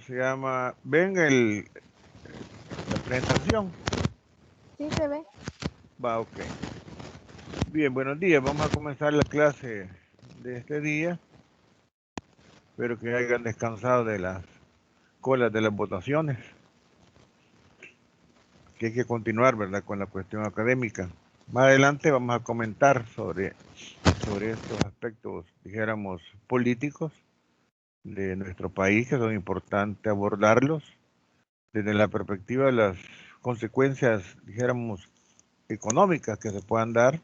se llama? ¿Ven la presentación? Sí, se ve. Va, ok. Bien, buenos días. Vamos a comenzar la clase de este día. Espero que hayan descansado de las colas de las votaciones. Que hay que continuar, ¿verdad?, con la cuestión académica. Más adelante vamos a comentar sobre estos aspectos, dijéramos, políticos de nuestro país, que son importantes abordarlos desde la perspectiva de las consecuencias, dijéramos, económicas que se puedan dar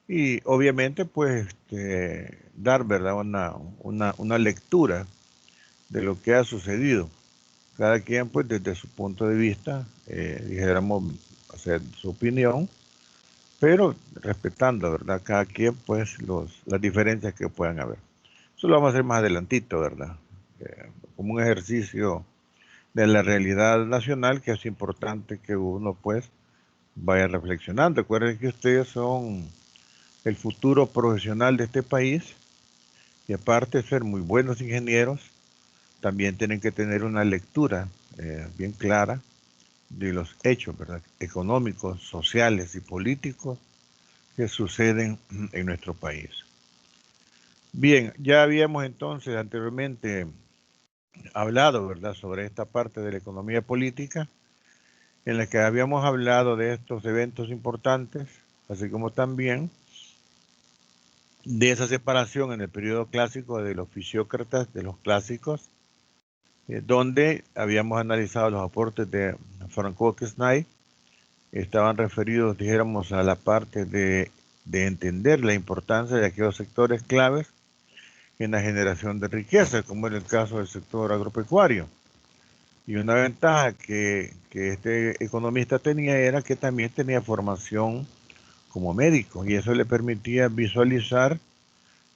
y obviamente pues dar, ¿verdad?, una lectura de lo que ha sucedido. Cada quien pues desde su punto de vista, dijéramos, hacer su opinión, pero respetando, ¿verdad?, cada quien pues las diferencias que puedan haber. Eso lo vamos a hacer más adelantito, ¿verdad? Como un ejercicio de la realidad nacional, que es importante que uno pues vaya reflexionando. Recuerden que ustedes son el futuro profesional de este país y aparte de ser muy buenos ingenieros, también tienen que tener una lectura bien clara de los hechos, ¿verdad?, económicos, sociales y políticos que suceden en nuestro país. Bien, ya habíamos entonces anteriormente hablado, ¿verdad?, sobre esta parte de la economía política, en la que habíamos hablado de estos eventos importantes, así como también de esa separación en el periodo clásico de los fisiócratas, de los clásicos, donde habíamos analizado los aportes de Franco Knay. Estaban referidos, dijéramos, a la parte de entender la importancia de aquellos sectores claves en la generación de riqueza, como en el caso del sector agropecuario. Y una ventaja que este economista tenía era que también tenía formación como médico, y eso le permitía visualizar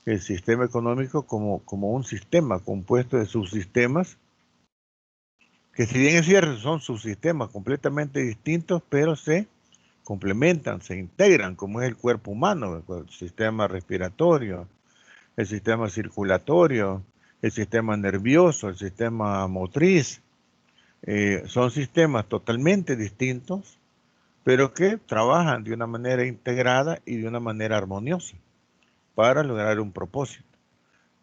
el sistema económico como un sistema compuesto de subsistemas, que si bien es cierto, son subsistemas completamente distintos, pero se complementan, se integran, como es el cuerpo humano, el sistema respiratorio, el sistema circulatorio, el sistema nervioso, el sistema motriz. Son sistemas totalmente distintos, pero que trabajan de una manera integrada y de una manera armoniosa para lograr un propósito.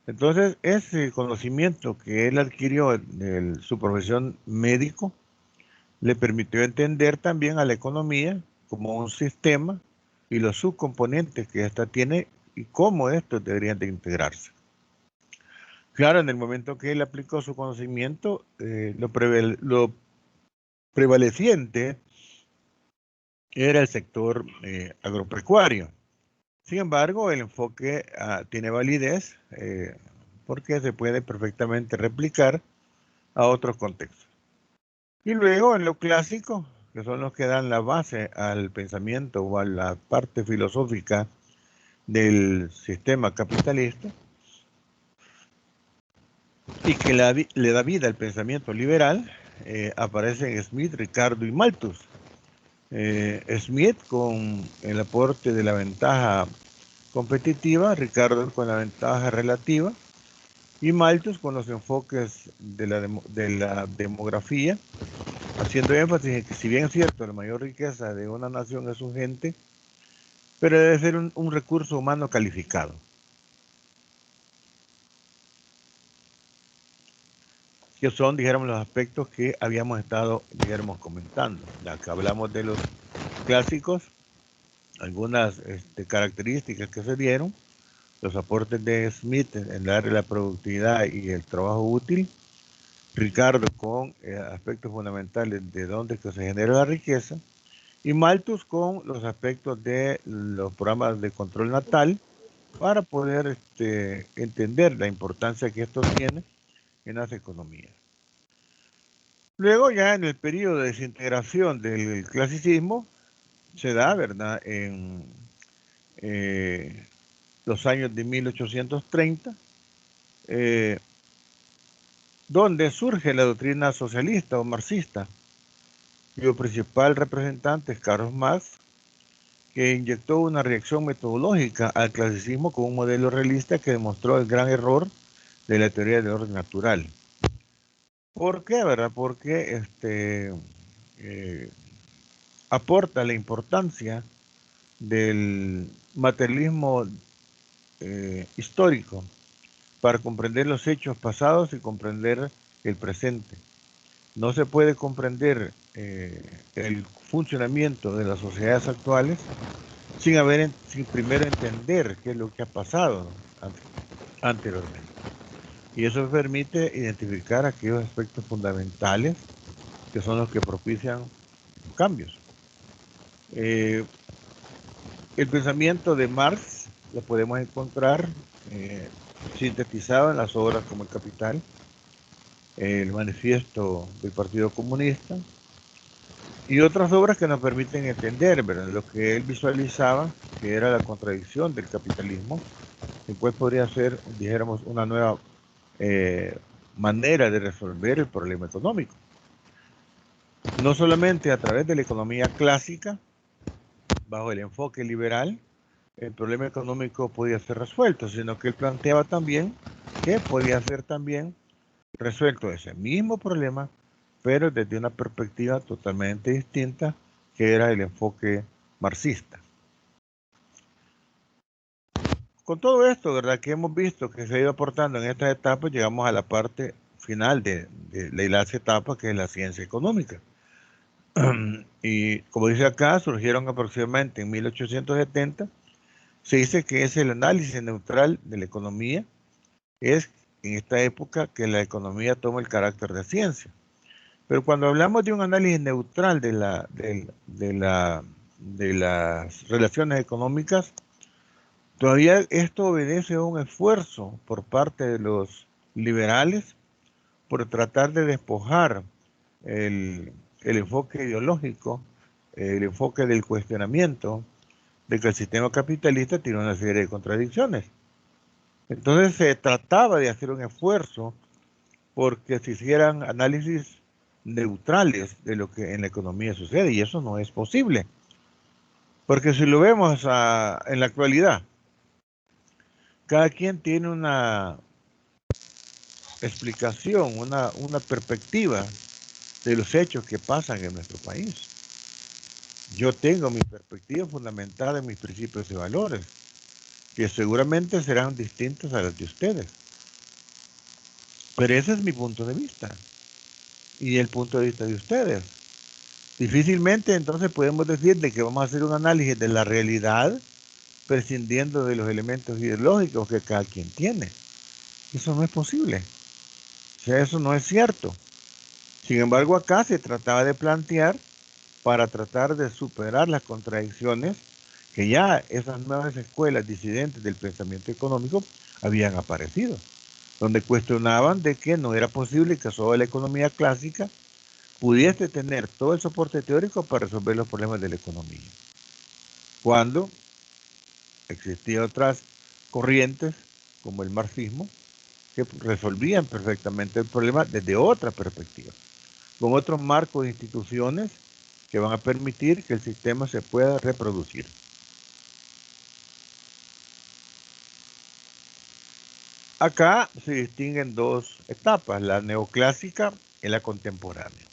Entonces, ese conocimiento que él adquirió en su profesión médico le permitió entender también a la economía como un sistema y los subcomponentes que ésta tiene y cómo estos deberían de integrarse. Claro, en el momento que él aplicó su conocimiento, lo prevaleciente era el sector agropecuario. Sin embargo, el enfoque tiene validez porque se puede perfectamente replicar a otros contextos. Y luego en lo clásico, que son los que dan la base al pensamiento o a la parte filosófica del sistema capitalista, y que le da vida al pensamiento liberal, aparecen Smith, Ricardo y Malthus. Smith con el aporte de la ventaja competitiva, Ricardo con la ventaja relativa y Malthus con los enfoques de la demografía, haciendo énfasis en que si bien es cierto, la mayor riqueza de una nación es su gente, pero debe ser un recurso humano calificado. Que son, dijéramos, los aspectos que habíamos estado, dijéramos, comentando. Ya que hablamos de los clásicos, algunas características que se dieron, los aportes de Smith en darle la productividad y el trabajo útil, Ricardo con aspectos fundamentales de dónde que se genera la riqueza, y Malthus con los aspectos de los programas de control natal para poder entender la importancia que esto tiene en las economías. Luego ya en el periodo de desintegración del clasicismo se da, ¿verdad?, en los años de 1830, donde surge la doctrina socialista o marxista, cuyo principal representante es Karl Marx, que inyectó una reacción metodológica al clasicismo con un modelo realista que demostró el gran error de la teoría del orden natural. ¿Por qué, verdad? Porque eh, aporta la importancia del materialismo histórico para comprender los hechos pasados y comprender el presente. No se puede comprender el funcionamiento de las sociedades actuales sin primero entender qué es lo que ha pasado anteriormente. Y eso permite identificar aquellos aspectos fundamentales que son los que propician cambios. El pensamiento de Marx lo podemos encontrar sintetizado en las obras como El Capital, el Manifiesto del Partido Comunista y otras obras que nos permiten entender, ¿verdad?, lo que él visualizaba, que era la contradicción del capitalismo, y cuál podría ser, dijéramos, una nueva manera de resolver el problema económico. No solamente a través de la economía clásica, bajo el enfoque liberal, el problema económico podía ser resuelto, sino que él planteaba también que podía ser también resuelto ese mismo problema, pero desde una perspectiva totalmente distinta, que era el enfoque marxista. Con todo esto, ¿verdad?, que hemos visto que se ha ido aportando en estas etapas, llegamos a la parte final de las etapas, que es la ciencia económica. Y como dice acá, surgieron aproximadamente en 1870. Se dice que es el análisis neutral de la economía. Es en esta época que la economía toma el carácter de ciencia. Pero cuando hablamos de un análisis neutral de las relaciones económicas, todavía esto obedece a un esfuerzo por parte de los liberales por tratar de despojar el enfoque ideológico, el enfoque del cuestionamiento, de que el sistema capitalista tiene una serie de contradicciones. Entonces se trataba de hacer un esfuerzo porque se hicieran análisis neutrales de lo que en la economía sucede, y eso no es posible. Porque si lo vemos en la actualidad, cada quien tiene una explicación, una perspectiva de los hechos que pasan en nuestro país. Yo tengo mi perspectiva fundamentada en mis principios y valores, que seguramente serán distintos a los de ustedes. Pero ese es mi punto de vista y el punto de vista de ustedes. Difícilmente entonces podemos decir de que vamos a hacer un análisis de la realidad prescindiendo de los elementos ideológicos que cada quien tiene. Eso no es posible. O sea, eso no es cierto. Sin embargo, acá se trataba de plantear para tratar de superar las contradicciones que ya esas nuevas escuelas disidentes del pensamiento económico habían aparecido, donde cuestionaban de que no era posible que solo la economía clásica pudiese tener todo el soporte teórico para resolver los problemas de la economía, cuando existían otras corrientes, como el marxismo, que resolvían perfectamente el problema desde otra perspectiva, con otros marcos de instituciones que van a permitir que el sistema se pueda reproducir. Acá se distinguen dos etapas, la neoclásica y la contemporánea.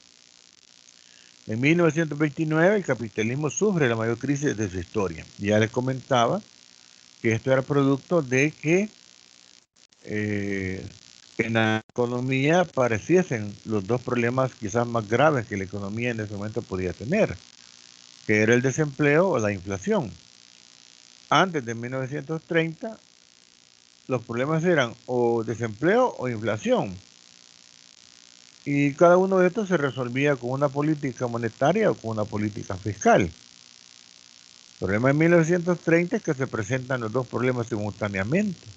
En 1929 el capitalismo sufre la mayor crisis de su historia. Ya les comentaba que esto era producto de que en la economía apareciesen los dos problemas quizás más graves que la economía en ese momento podía tener, que era el desempleo o la inflación. Antes de 1930, los problemas eran o desempleo o inflación. Y cada uno de estos se resolvía con una política monetaria o con una política fiscal. El problema en 1930 es que se presentan los dos problemas simultáneamente.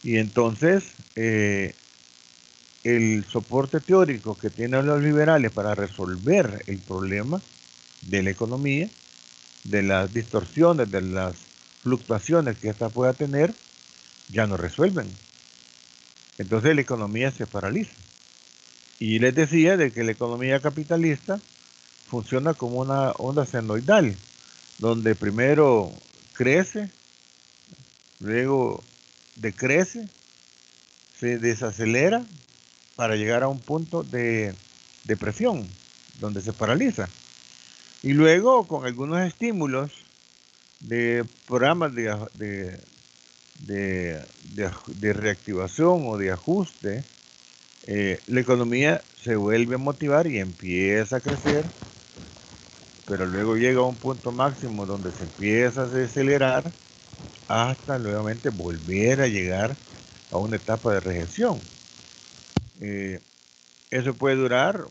Y entonces el soporte teórico que tienen los liberales para resolver el problema de la economía, de las distorsiones, de las fluctuaciones que ésta pueda tener, ya no resuelven. Entonces la economía se paraliza. Y les decía de que la economía capitalista funciona como una onda senoidal, donde primero crece, luego decrece, se desacelera para llegar a un punto de depresión, donde se paraliza. Y luego, con algunos estímulos de programas de reactivación o de ajuste, la economía se vuelve a motivar y empieza a crecer, pero luego llega a un punto máximo donde se empieza a desacelerar hasta nuevamente volver a llegar a una etapa de recesión. Eso puede durar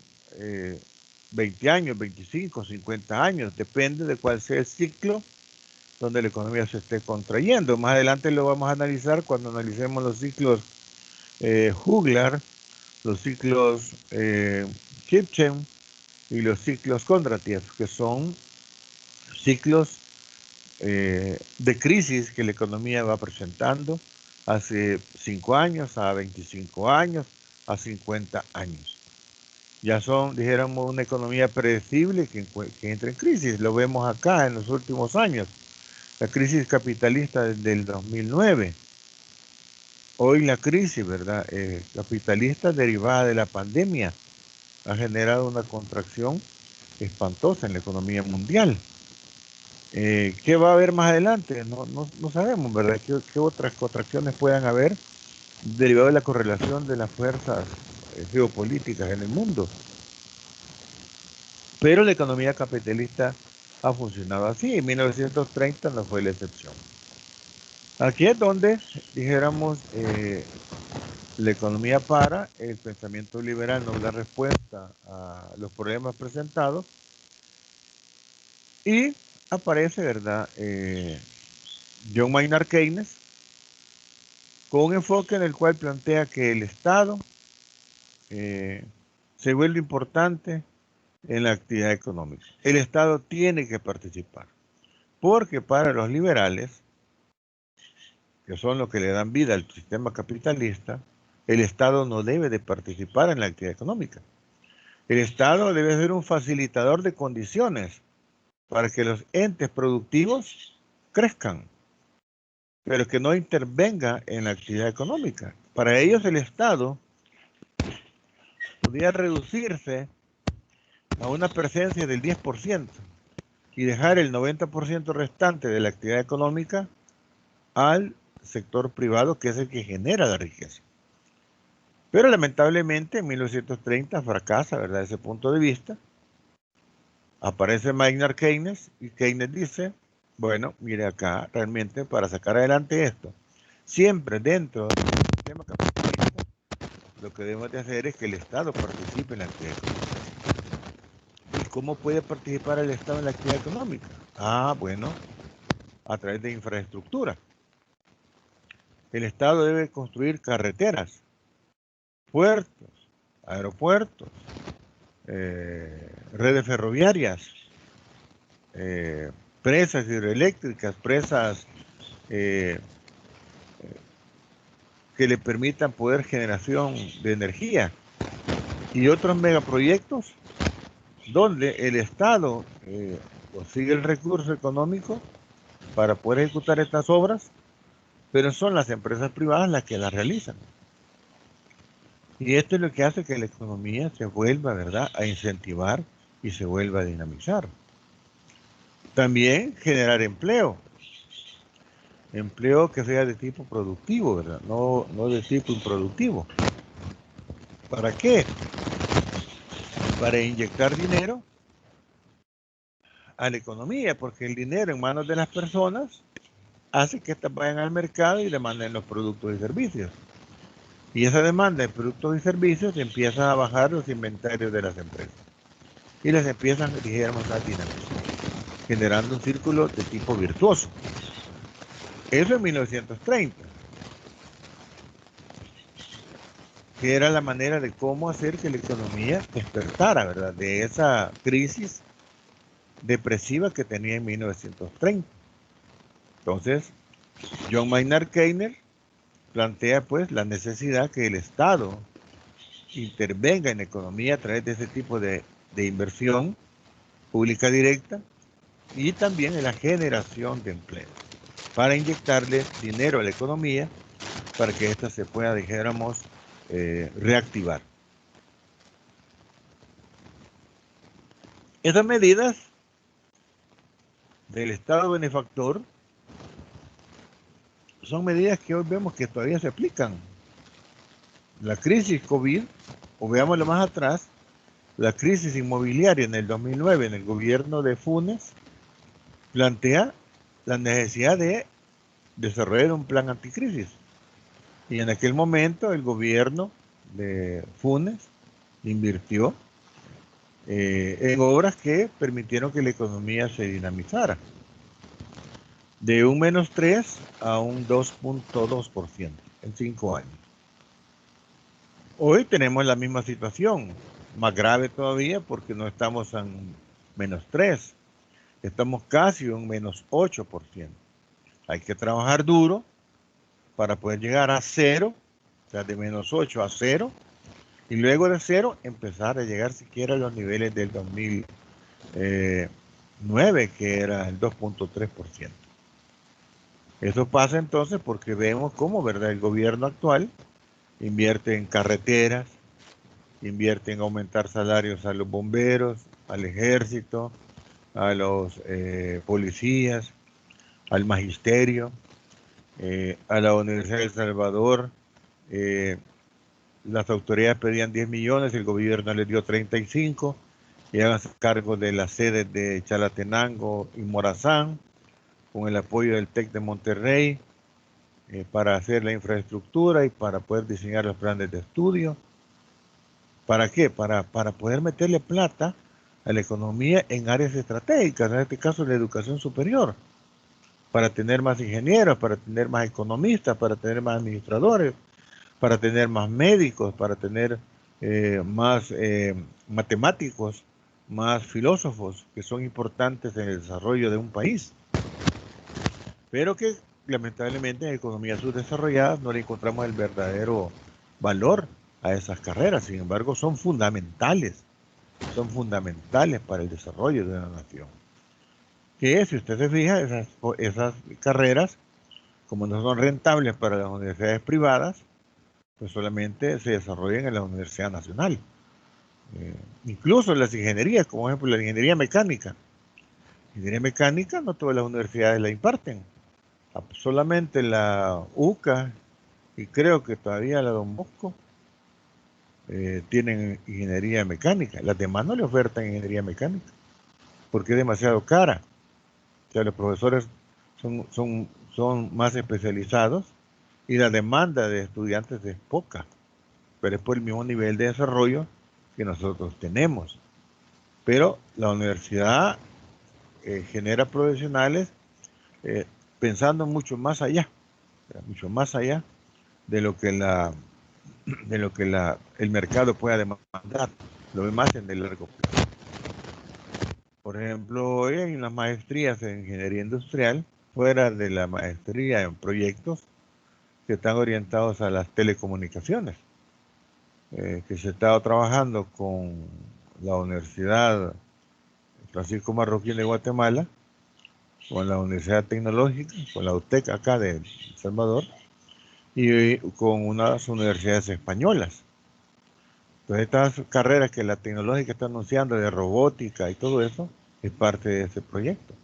20 años, 25, 50 años, depende de cuál sea el ciclo donde la economía se esté contrayendo. Más adelante lo vamos a analizar cuando analicemos los ciclos Juglar, los ciclos Kipchen y los ciclos Kondratiev, que son ciclos de crisis que la economía va presentando hace 5 años, a 25 años, a 50 años. Ya son, dijéramos, una economía predecible que entra en crisis. Lo vemos acá en los últimos años. La crisis capitalista del 2009. Hoy la crisis, ¿verdad? Capitalista derivada de la pandemia ha generado una contracción espantosa en la economía mundial. ¿Qué va a haber más adelante? No sabemos, ¿verdad? ¿Qué otras contracciones puedan haber derivado de la correlación de las fuerzas geopolíticas en el mundo? Pero la economía capitalista ha funcionado así. En 1930 no fue la excepción. Aquí es donde, dijéramos, la economía para, el pensamiento liberal no da respuesta a los problemas presentados y aparece, ¿verdad? John Maynard Keynes con un enfoque en el cual plantea que el Estado se vuelve importante en la actividad económica. El Estado tiene que participar, porque para los liberales, que son los que le dan vida al sistema capitalista, el Estado no debe de participar en la actividad económica. El Estado debe ser un facilitador de condiciones para que los entes productivos crezcan, pero que no intervenga en la actividad económica. Para ellos el Estado podría reducirse a una presencia del 10% y dejar el 90% restante de la actividad económica al sector privado, que es el que genera la riqueza. Pero lamentablemente en 1930 fracasa, ¿verdad?, ese punto de vista. Aparece Maynard Keynes y Keynes dice, bueno, mire acá, realmente para sacar adelante esto, siempre dentro del sistema capitalista, lo que debemos de hacer es que el Estado participe en la actividad económica. ¿Y cómo puede participar el Estado en la actividad económica? Ah, bueno, a través de infraestructura. El Estado debe construir carreteras, puertos, aeropuertos, redes ferroviarias, presas hidroeléctricas, presas que le permitan poder generación de energía y otros megaproyectos donde el Estado consigue el recurso económico para poder ejecutar estas obras, pero son las empresas privadas las que las realizan. Y esto es lo que hace que la economía se vuelva, ¿verdad?, a incentivar y se vuelva a dinamizar. También generar empleo que sea de tipo productivo, ¿verdad? No de tipo improductivo. ¿Para qué? Para inyectar dinero a la economía, porque el dinero en manos de las personas hace que éstas vayan al mercado y demanden los productos y servicios. Y esa demanda de productos y servicios empieza a bajar los inventarios de las empresas. Y las empiezan, dijéramos, a dinamizar, generando un círculo de tipo virtuoso. Eso en 1930. Que era la manera de cómo hacer que la economía despertara, ¿verdad?, de esa crisis depresiva que tenía en 1930. Entonces, John Maynard Keynes plantea pues la necesidad que el Estado intervenga en la economía a través de ese tipo de inversión pública directa y también en la generación de empleo para inyectarle dinero a la economía para que ésta se pueda, dijéramos, reactivar. Esas medidas del Estado benefactor son medidas que hoy vemos que todavía se aplican. La crisis COVID, o veámoslo más atrás, la crisis inmobiliaria en el 2009 en el gobierno de Funes plantea la necesidad de desarrollar un plan anticrisis. Y en aquel momento el gobierno de Funes invirtió en obras que permitieron que la economía se dinamizara. De un -3 a un 2.2% en 5 años. Hoy tenemos la misma situación, más grave todavía porque no estamos en -3, estamos casi en un -8%. Hay que trabajar duro para poder llegar a 0, o sea, de -8 a 0, y luego de 0 empezar a llegar siquiera a los niveles del 2009, que era el 2.3%. Eso pasa entonces porque vemos cómo, ¿verdad?, el gobierno actual invierte en carreteras, invierte en aumentar salarios a los bomberos, al ejército, a los policías, al magisterio, a la Universidad de El Salvador. Las autoridades pedían 10 millones, el gobierno les dio 35, y hagan cargo de las sedes de Chalatenango y Morazán, con el apoyo del TEC de Monterrey, para hacer la infraestructura y para poder diseñar los planes de estudio. ¿Para qué? Para poder meterle plata a la economía en áreas estratégicas, en este caso la educación superior, para tener más ingenieros, para tener más economistas, para tener más administradores, para tener más médicos, para tener más matemáticos, más filósofos, que son importantes en el desarrollo de un país. Pero que lamentablemente en economías subdesarrolladas no le encontramos el verdadero valor a esas carreras. Sin embargo, son fundamentales para el desarrollo de una nación. Que si usted se fija, esas carreras, como no son rentables para las universidades privadas, pues solamente se desarrollan en la Universidad Nacional. Incluso las ingenierías, como ejemplo la ingeniería mecánica. Ingeniería mecánica no todas las universidades la imparten. Solamente la UCA y creo que todavía la Don Bosco tienen ingeniería mecánica. Las demás no le ofertan ingeniería mecánica porque es demasiado cara. O sea, los profesores son más especializados y la demanda de estudiantes es poca, pero es por el mismo nivel de desarrollo que nosotros tenemos. Pero la universidad genera profesionales pensando mucho más allá de lo que el mercado pueda demandar, lo demás en el largo plazo. Por ejemplo, hoy hay unas maestrías en ingeniería industrial, fuera de la maestría en proyectos, que están orientados a las telecomunicaciones, que se estaba trabajando con la Universidad Francisco Marroquín de Guatemala, con la Universidad Tecnológica, con la UTEC acá de El Salvador, y con unas universidades españolas. Entonces estas carreras que la tecnológica está anunciando de robótica y todo eso, es parte de ese proyecto.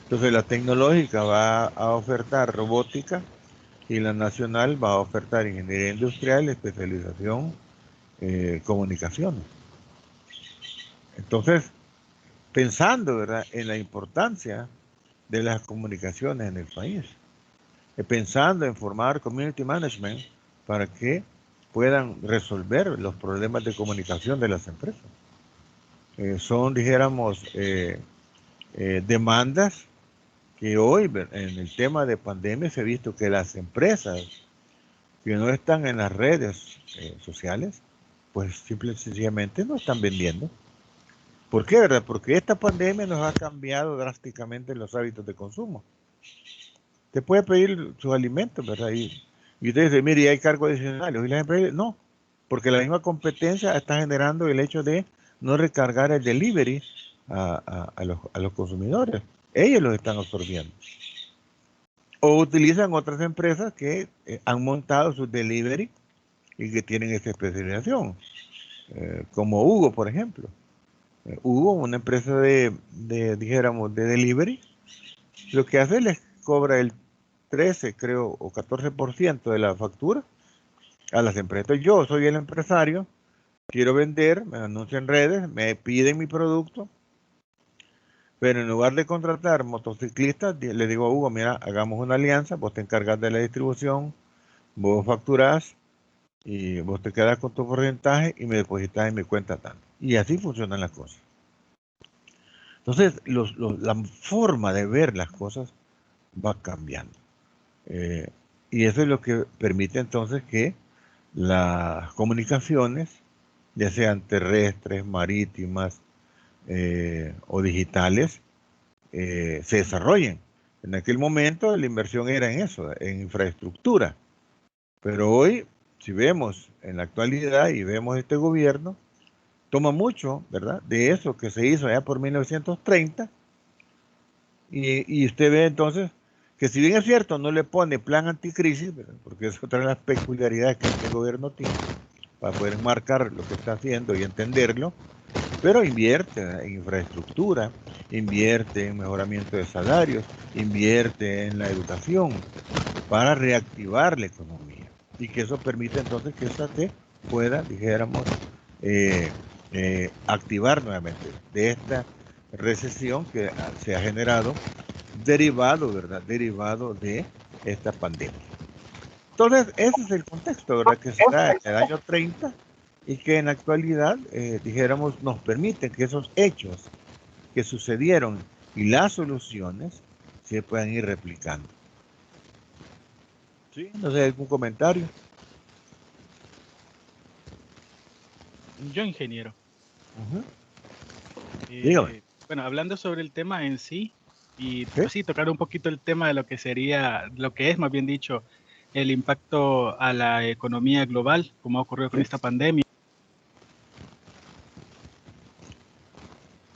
Entonces la tecnológica va a ofertar robótica y la nacional va a ofertar ingeniería industrial, especialización, comunicaciones. Entonces, pensando, ¿verdad?, en la importancia de las comunicaciones en el país, pensando en formar community management para que puedan resolver los problemas de comunicación de las empresas. Son, dijéramos, demandas que hoy en el tema de pandemia se ha visto que las empresas que no están en las redes sociales, pues simple y sencillamente no están vendiendo. ¿Por qué, verdad? Porque esta pandemia nos ha cambiado drásticamente los hábitos de consumo. Te puede pedir sus alimentos, ¿verdad? Y usted dice, mire, ¿y hay cargos adicionales? Y la empresa no, porque la misma competencia está generando el hecho de no recargar el delivery a los consumidores. Ellos los están absorbiendo. O utilizan otras empresas que han montado su delivery y que tienen esta especialización, como Hugo, por ejemplo. Hubo una empresa dijéramos, de delivery, lo que hace les cobra el 13, creo, o 14% de la factura a las empresas. Entonces, yo soy el empresario, quiero vender, me anuncio en redes, me piden mi producto, pero en lugar de contratar motociclistas, le digo a Hugo, mira, hagamos una alianza, vos te encargas de la distribución, vos facturás y vos te quedas con tu porcentaje y me depositas en mi cuenta tanto. Y así funcionan las cosas. Entonces, la forma de ver las cosas va cambiando. Y eso es lo que permite entonces que las comunicaciones, ya sean terrestres, marítimas o digitales, se desarrollen. En aquel momento la inversión era en eso, en infraestructura. Pero hoy, si vemos en la actualidad y vemos este gobierno, toma mucho, ¿verdad?, de eso que se hizo allá por 1930 y usted ve entonces que si bien es cierto, no le pone plan anticrisis, ¿verdad?, porque es otra de las peculiaridades que este gobierno tiene para poder marcar lo que está haciendo y entenderlo, pero invierte en infraestructura, invierte en mejoramiento de salarios, invierte en la educación para reactivar la economía y que eso permite entonces que esta se pueda, dijéramos, activar nuevamente de esta recesión que se ha generado derivado, ¿verdad? Derivado de esta pandemia. Entonces, ese es el contexto, ¿verdad? Que se da en el año 30 y que en la actualidad, dijéramos, nos permiten que esos hechos que sucedieron y las soluciones se puedan ir replicando. ¿Sí? No sé, ¿algún comentario? Yo, ingeniero. Dígame. Bueno, hablando sobre el tema en sí, y ¿Sí? pues sí, tocar un poquito el tema de lo que sería, lo que es más bien dicho, el impacto a la economía global, como ha ocurrido con esta pandemia.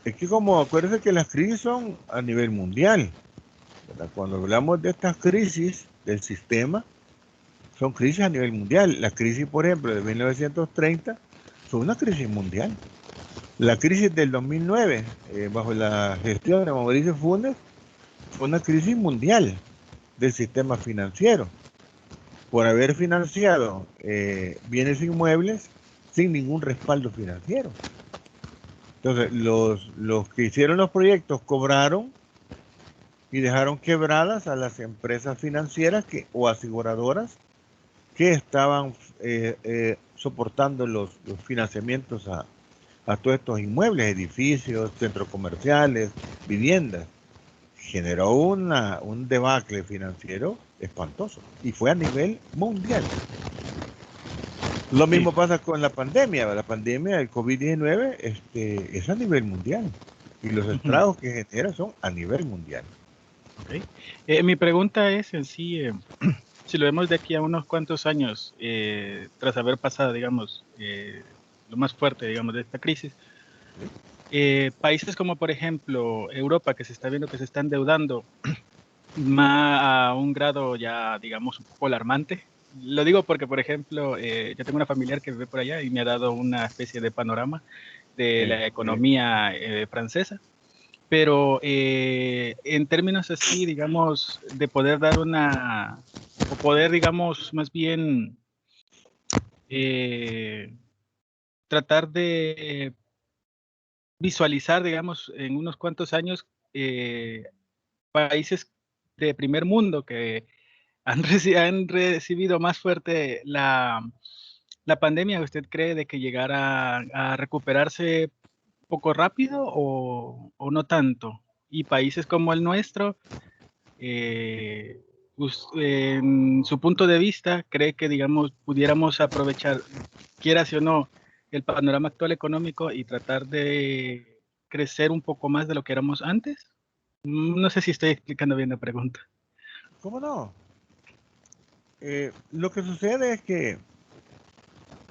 Es que como acuérdense que las crisis son a nivel mundial, ¿verdad? Cuando hablamos de estas crisis del sistema, son crisis a nivel mundial. La crisis, por ejemplo, de 1930 fue una crisis mundial. La crisis del 2009, bajo la gestión de Mauricio Funes, fue una crisis mundial del sistema financiero, por haber financiado bienes inmuebles sin ningún respaldo financiero. Entonces, los que hicieron los proyectos cobraron y dejaron quebradas a las empresas financieras o aseguradoras que estaban soportando los financiamientos a todos estos inmuebles, edificios, centros comerciales, viviendas. Generó un debacle financiero espantoso y fue a nivel mundial. Lo mismo pasa con la pandemia. La pandemia del COVID-19 es a nivel mundial y los estragos que genera son a nivel mundial. Okay. Mi pregunta es en sí, si lo vemos de aquí a unos cuantos años, tras haber pasado, digamos, lo más fuerte, digamos, de esta crisis, países como, por ejemplo, Europa, que se está viendo que se está endeudando más a un grado ya, digamos, un poco alarmante. Lo digo porque, por ejemplo, yo tengo una familiar que vive por allá y me ha dado una especie de panorama de la economía francesa. Pero en términos así, digamos, de poder dar o poder, digamos, más bien tratar de visualizar, digamos, en unos cuantos años, países de primer mundo que han recibido más fuerte la pandemia. ¿Usted cree de que llegará a recuperarse poco rápido o no tanto? Y países como el nuestro, en su punto de vista, ¿cree que, digamos, pudiéramos aprovechar, quieras o no, el panorama actual económico y tratar de crecer un poco más de lo que éramos antes? No sé si estoy explicando bien la pregunta. ¿Cómo no? Lo que sucede es que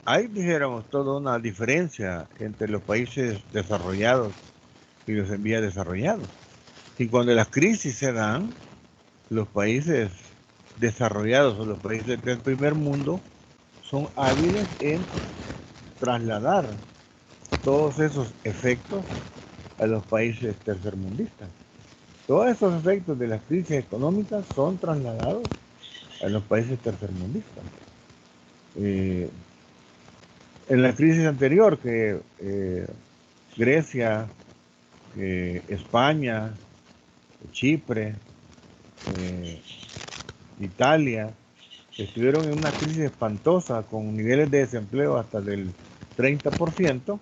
hay, dijéramos, toda una diferencia entre los países desarrollados y los en vías desarrollados. Y cuando las crisis se dan, los países desarrollados o los países del primer mundo son hábiles en trasladar todos esos efectos a los países tercermundistas. Todos esos efectos de las crisis económicas son trasladados a los países tercermundistas. En la crisis anterior, que Grecia, España, Chipre, Italia, estuvieron en una crisis espantosa con niveles de desempleo hasta del 30%,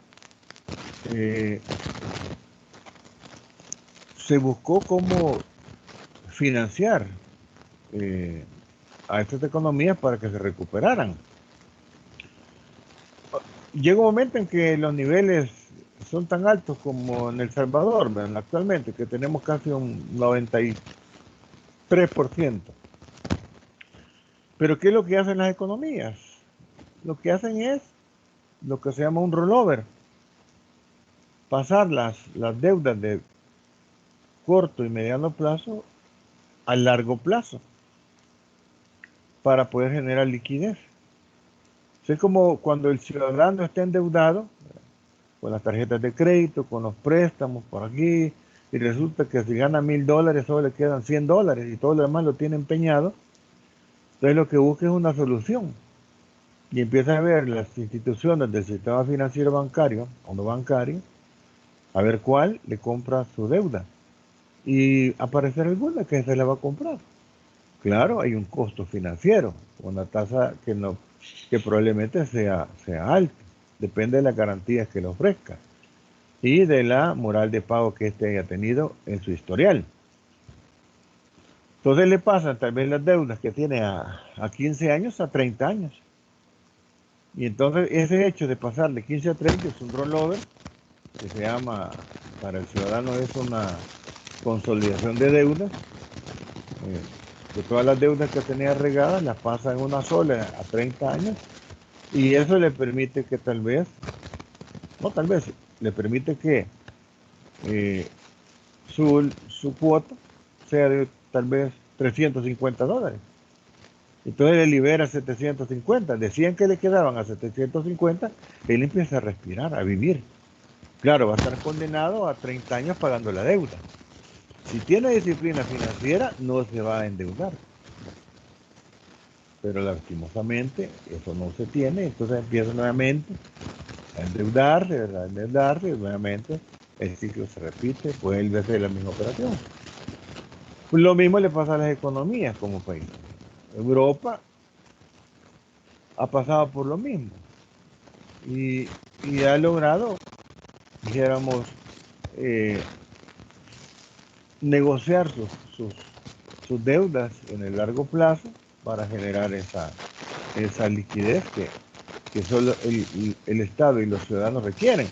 se buscó cómo financiar a estas economías para que se recuperaran. Llega un momento en que los niveles son tan altos como en El Salvador, ¿verdad? Actualmente, que tenemos casi un 93%. Pero ¿qué es lo que hacen las economías? Lo que hacen es lo que se llama un rollover. Pasar las deudas de corto y mediano plazo a largo plazo para poder generar liquidez. Es como cuando el ciudadano está endeudado con las tarjetas de crédito, con los préstamos por aquí, y resulta que si gana $1,000 solo le quedan $100 y todo lo demás lo tiene empeñado. Entonces lo que busca es una solución y empieza a ver las instituciones del sistema financiero bancario o no bancario, a ver cuál le compra su deuda y aparecer alguna que se la va a comprar. Claro, hay un costo financiero, una tasa que probablemente sea alta, depende de las garantías que le ofrezca y de la moral de pago que éste haya tenido en su historial. Entonces le pasan tal vez las deudas que tiene a 15 años a 30 años. Y entonces ese hecho de pasar de 15 a 30 es un rollover, que se llama, para el ciudadano es una consolidación de deudas, de todas las deudas que tenía regadas, las pasa en una sola a 30 años, y eso le permite que le permite que su cuota sea de tal vez $350. Entonces le libera 750. Decían que le quedaban a 750, él empieza a respirar, a vivir. Claro, va a estar condenado a 30 años pagando la deuda. Si tiene disciplina financiera, no se va a endeudar. Pero lastimosamente eso no se tiene, entonces empieza nuevamente a endeudarse, y nuevamente el ciclo se repite, vuelve a ser la misma operación. Pues lo mismo le pasa a las economías como país. Europa ha pasado por lo mismo y ha logrado, dijéramos, negociar sus deudas en el largo plazo para generar esa liquidez que solo el Estado y los ciudadanos requieren.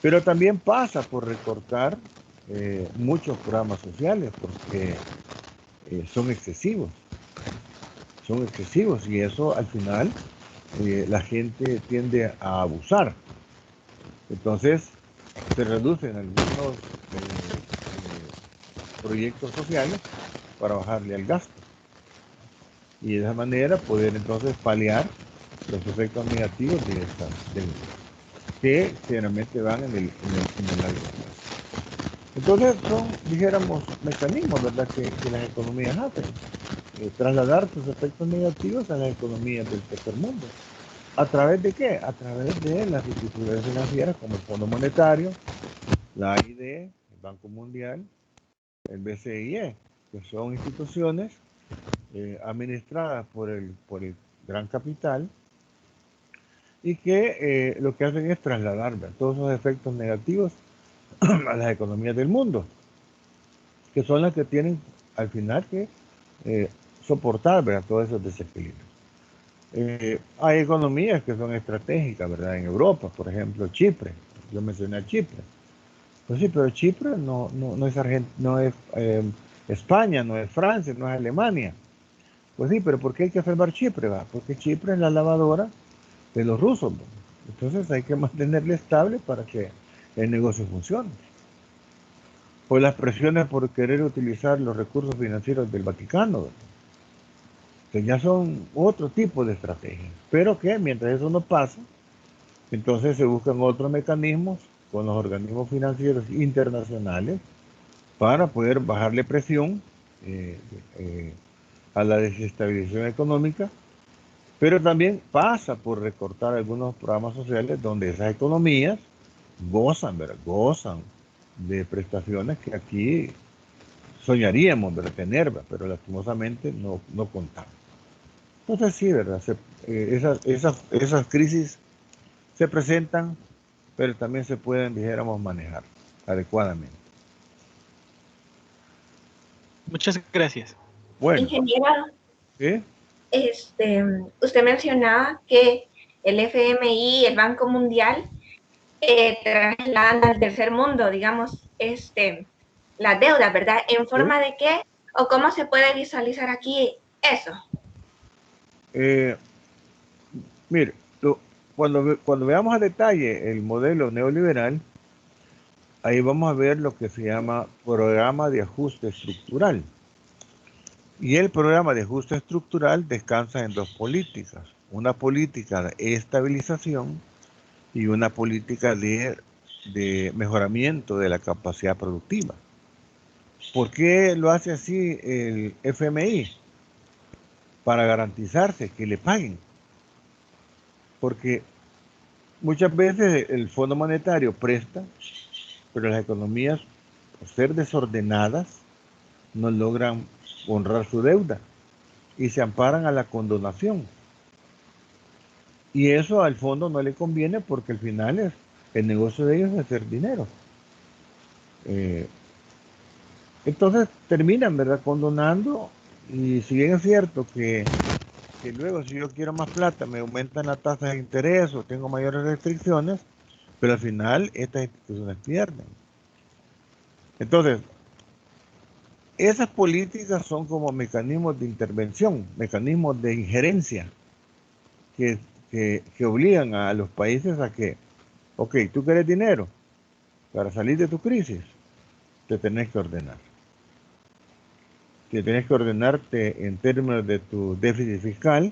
Pero también pasa por recortar muchos programas sociales porque son excesivos y eso al final la gente tiende a abusar. Entonces se reducen algunos proyectos sociales para bajarle al gasto y de esa manera poder entonces paliar los efectos negativos de estas deudas que generalmente van en el largo plazo. Entonces son, dijéramos, mecanismos, ¿verdad?, que las economías hacen, trasladar sus efectos negativos a las economías del tercer mundo. ¿A través de qué? A través de las instituciones financieras como el Fondo Monetario, la AID, el Banco Mundial, el BCIE, que son instituciones administradas por el gran capital y que lo que hacen es trasladar, ¿verdad?, todos esos efectos negativos a las economías del mundo, que son las que tienen al final que soportar, ¿verdad?, todos esos desequilibrios. Hay economías que son estratégicas, ¿verdad? En Europa, por ejemplo, Chipre. Yo mencioné a Chipre. Pues sí, pero Chipre no es España, no es Francia, no es Alemania. Pues sí, pero ¿por qué hay que salvar Chipre? ¿Va? Porque Chipre es la lavadora de los rusos, ¿va? Entonces hay que mantenerle estable para que el negocio funcione. Pues las presiones por querer utilizar los recursos financieros del Vaticano, ¿verdad?, que ya son otro tipo de estrategias, pero que mientras eso no pasa, Entonces se buscan otros mecanismos con los organismos financieros internacionales para poder bajarle presión a la desestabilización económica, pero también pasa por recortar algunos programas sociales donde esas economías gozan, ¿verdad? Gozan de prestaciones que aquí soñaríamos, ¿verdad? Tener, ¿verdad? Pero lastimosamente no contamos. Entonces sí, ¿verdad? Esas crisis se presentan, pero también se pueden, dijéramos, manejar adecuadamente. Muchas gracias. Bueno, Ingeniero, ¿sí? usted mencionaba que el FMI, el Banco Mundial, trasladan al tercer mundo, digamos, las deudas, ¿verdad? ¿En ¿Sí? forma de qué? ¿O cómo se puede visualizar aquí eso? Mire, cuando veamos a detalle el modelo neoliberal, ahí vamos a ver lo que se llama programa de ajuste estructural. Y el programa de ajuste estructural descansa en dos políticas. Una política de estabilización y una política de mejoramiento de la capacidad productiva. ¿Por qué lo hace así el FMI? Para garantizarse que le paguen. Porque muchas veces el Fondo Monetario presta, pero las economías, por ser desordenadas, no logran honrar su deuda y se amparan a la condonación. Y eso al fondo no le conviene porque al final el negocio de ellos es hacer dinero. Entonces terminan, ¿verdad? Condonando, y si bien es cierto que luego si yo quiero más plata me aumentan las tasas de interés o tengo mayores restricciones, pero al final estas instituciones pierden. Entonces, esas políticas son como mecanismos de intervención, mecanismos de injerencia que, que obligan a los países a que, ok, tú quieres dinero para salir de tu crisis, te tenés que ordenar. Te tenés que ordenarte en términos de tu déficit fiscal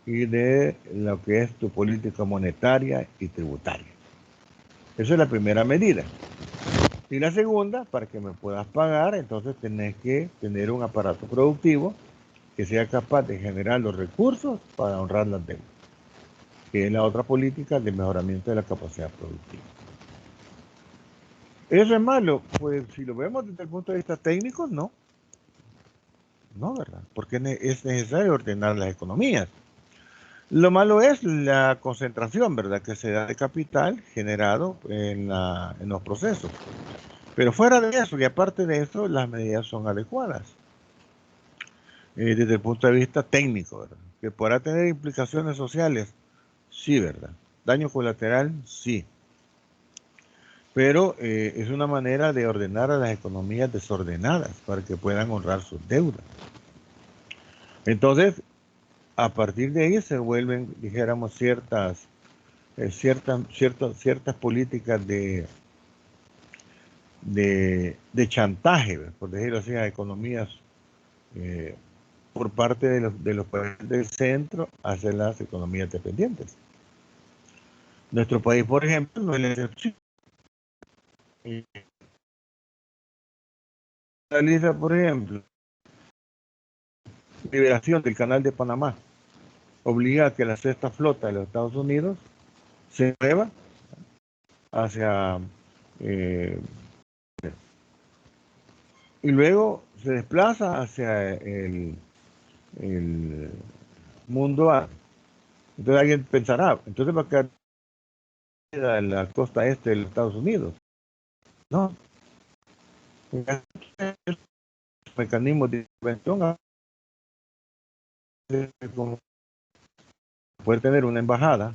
y de lo que es tu política monetaria y tributaria. Esa es la primera medida. Y la segunda, para que me puedas pagar, entonces tenés que tener un aparato productivo que sea capaz de generar los recursos para honrar las deudas, que es la otra política de mejoramiento de la capacidad productiva. ¿Eso es malo? Pues si lo vemos desde el punto de vista técnico, no. No, ¿verdad? Porque es necesario ordenar las economías. Lo malo es la concentración, ¿verdad? Que se da de capital generado en los procesos. Pero fuera de eso, y aparte de eso, las medidas son adecuadas. Desde el punto de vista técnico, ¿verdad? Que podrá tener implicaciones sociales, sí, ¿verdad? Daño colateral, sí. Pero es una manera de ordenar a las economías desordenadas para que puedan honrar sus deudas. Entonces, a partir de ahí se vuelven, dijéramos, ciertas políticas de chantaje, por decirlo así, a economías por parte de los países del centro hacia las economías dependientes. Nuestro país, por ejemplo, no es la excepción. Realiza, por ejemplo, liberación del Canal de Panamá, obliga a que la sexta flota de los Estados Unidos se mueva hacia y luego se desplaza hacia el mundo A. Entonces alguien pensará, entonces va a quedar en la costa este de los Estados Unidos. No. Mecanismos de intervención como poder tener una embajada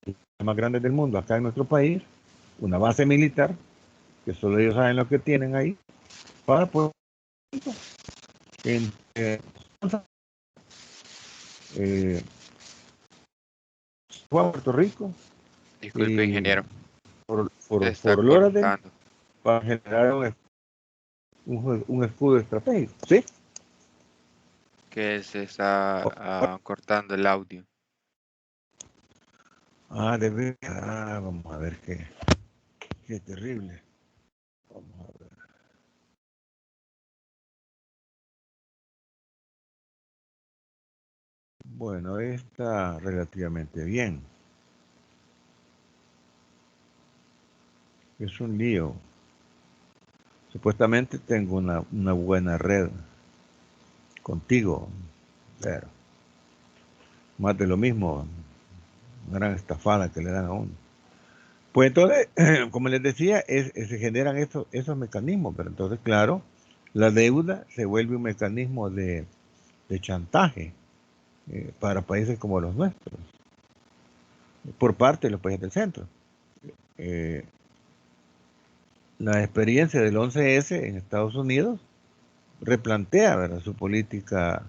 la más grande del mundo acá en nuestro país, una base militar, que solo ellos saben lo que tienen ahí, para poder en Puerto Rico Disculpe, y ingeniero. Está por Lauderdale cortando. para generar un escudo estratégico, ¿sí? Que se está cortando el audio. De ver. Vamos a ver qué terrible. Vamos a ver. Bueno, está relativamente bien. Es un lío. Supuestamente tengo una buena red contigo, pero más de lo mismo, una gran estafada que le dan a uno. Pues entonces, como les decía, se generan esos mecanismos, pero entonces, claro, la deuda se vuelve un mecanismo de chantaje para países como los nuestros, por parte de los países del centro. La experiencia del 11S en Estados Unidos replantea, ¿verdad?, su política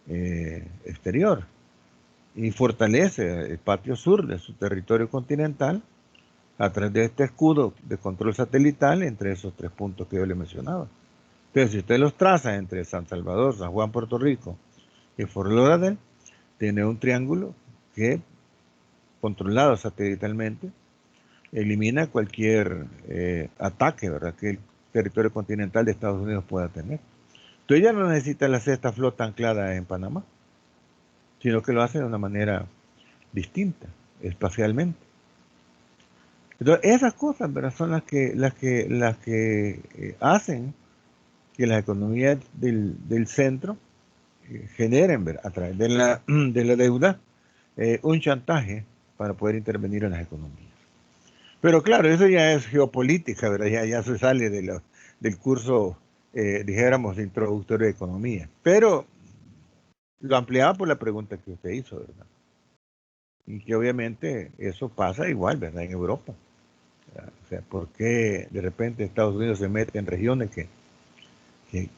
exterior y fortalece el patio sur de su territorio continental a través de este escudo de control satelital entre esos 3 puntos que yo le mencionaba. Entonces, si usted los traza entre San Salvador, San Juan, Puerto Rico y Fort Lauderdale, tiene un triángulo que, controlado satelitalmente, elimina cualquier ataque, ¿verdad?, que el territorio continental de Estados Unidos pueda tener. Entonces ya no necesita la sexta flota anclada en Panamá, sino que lo hace de una manera distinta, espacialmente. Entonces esas cosas, ¿verdad?, son las que hacen que las economías del centro generen, ¿verdad?, a través de la deuda un chantaje para poder intervenir en las economías. Pero claro, eso ya es geopolítica, ¿verdad? Ya se sale del curso, dijéramos, introductorio de economía. Pero lo ampliaba por la pregunta que usted hizo, ¿verdad? Y que obviamente eso pasa igual, ¿verdad?, en Europa. O sea, ¿por qué de repente Estados Unidos se mete en regiones que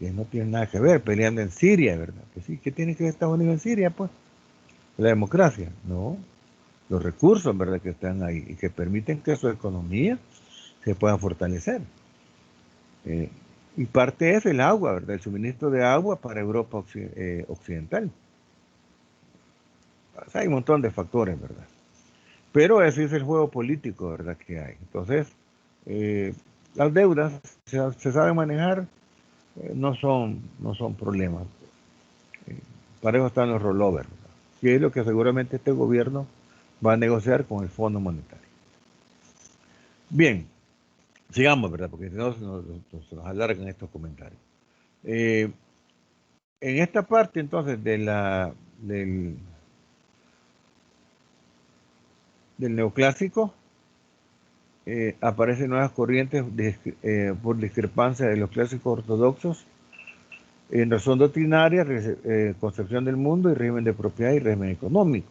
no tienen nada que ver, peleando en Siria, ¿verdad? Que sí, ¿qué tiene que ver Estados Unidos en Siria, pues? La democracia, no. Los recursos, ¿verdad?, que están ahí y que permiten que su economía se pueda fortalecer. Y parte es el agua, ¿verdad?, el suministro de agua para Europa occidental. O sea, hay un montón de factores, ¿verdad? Pero ese es el juego político, ¿verdad?, que hay. Entonces, las deudas se saben manejar, no son problemas. Para eso están los rollovers, ¿verdad?, que es lo que seguramente este gobierno va a negociar con el Fondo Monetario. Bien, sigamos, ¿verdad?, porque si no se nos alargan estos comentarios. En esta parte, entonces, del neoclásico, aparecen nuevas corrientes por discrepancia de los clásicos ortodoxos en razón doctrinaria, concepción del mundo y régimen de propiedad y régimen económico.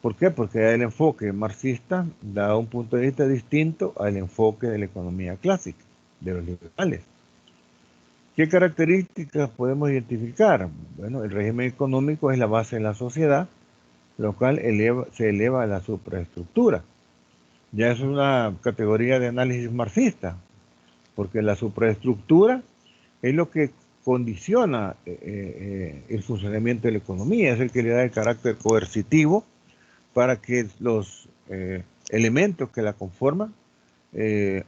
¿Por qué? Porque el enfoque marxista da un punto de vista distinto al enfoque de la economía clásica, de los liberales. ¿Qué características podemos identificar? Bueno, el régimen económico es la base de la sociedad, lo cual se eleva a la supraestructura. Ya es una categoría de análisis marxista, porque la supraestructura es lo que condiciona el funcionamiento de la economía, es el que le da el carácter coercitivo para que los elementos que la conforman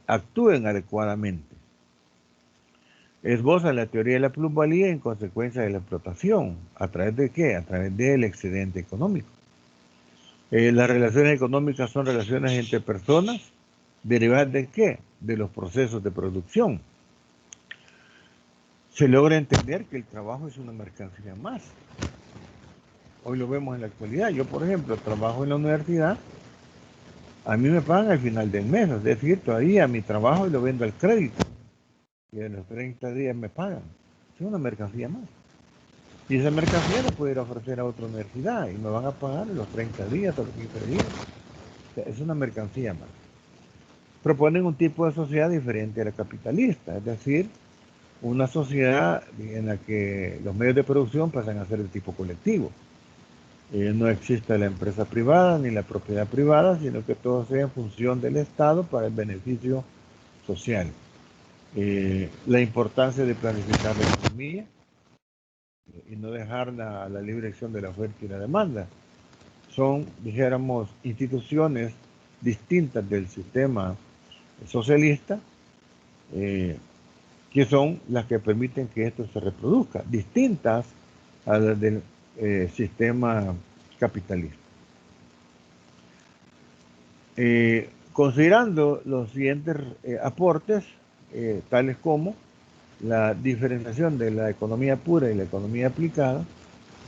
actúen adecuadamente. Esboza la teoría de la plusvalía en consecuencia de la explotación. ¿A través de qué? A través del excedente económico. Las relaciones económicas son relaciones entre personas derivadas de qué? De los procesos de producción. Se logra entender que el trabajo es una mercancía más. Hoy lo vemos en la actualidad. Yo, por ejemplo, trabajo en la universidad. A mí me pagan al final del mes. Es decir, todavía mi trabajo lo vendo al crédito. Y en los 30 días me pagan. Es una mercancía más. Y esa mercancía la puedo ir a ofrecer a otra universidad y me van a pagar en los 30 días o los 15 días. O sea, es una mercancía más. Proponen un tipo de sociedad diferente a la capitalista, es decir, una sociedad en la que los medios de producción pasan a ser de tipo colectivo. No existe la empresa privada ni la propiedad privada, sino que todo sea en función del Estado para el beneficio social. La importancia de planificar la economía y no dejarla a la libre acción de la oferta y la demanda. son, dijéramos, instituciones distintas del sistema socialista, que son las que permiten que esto se reproduzca, distintas a las del sistema capitalista. Considerando los siguientes aportes, tales como la diferenciación de la economía pura y la economía aplicada,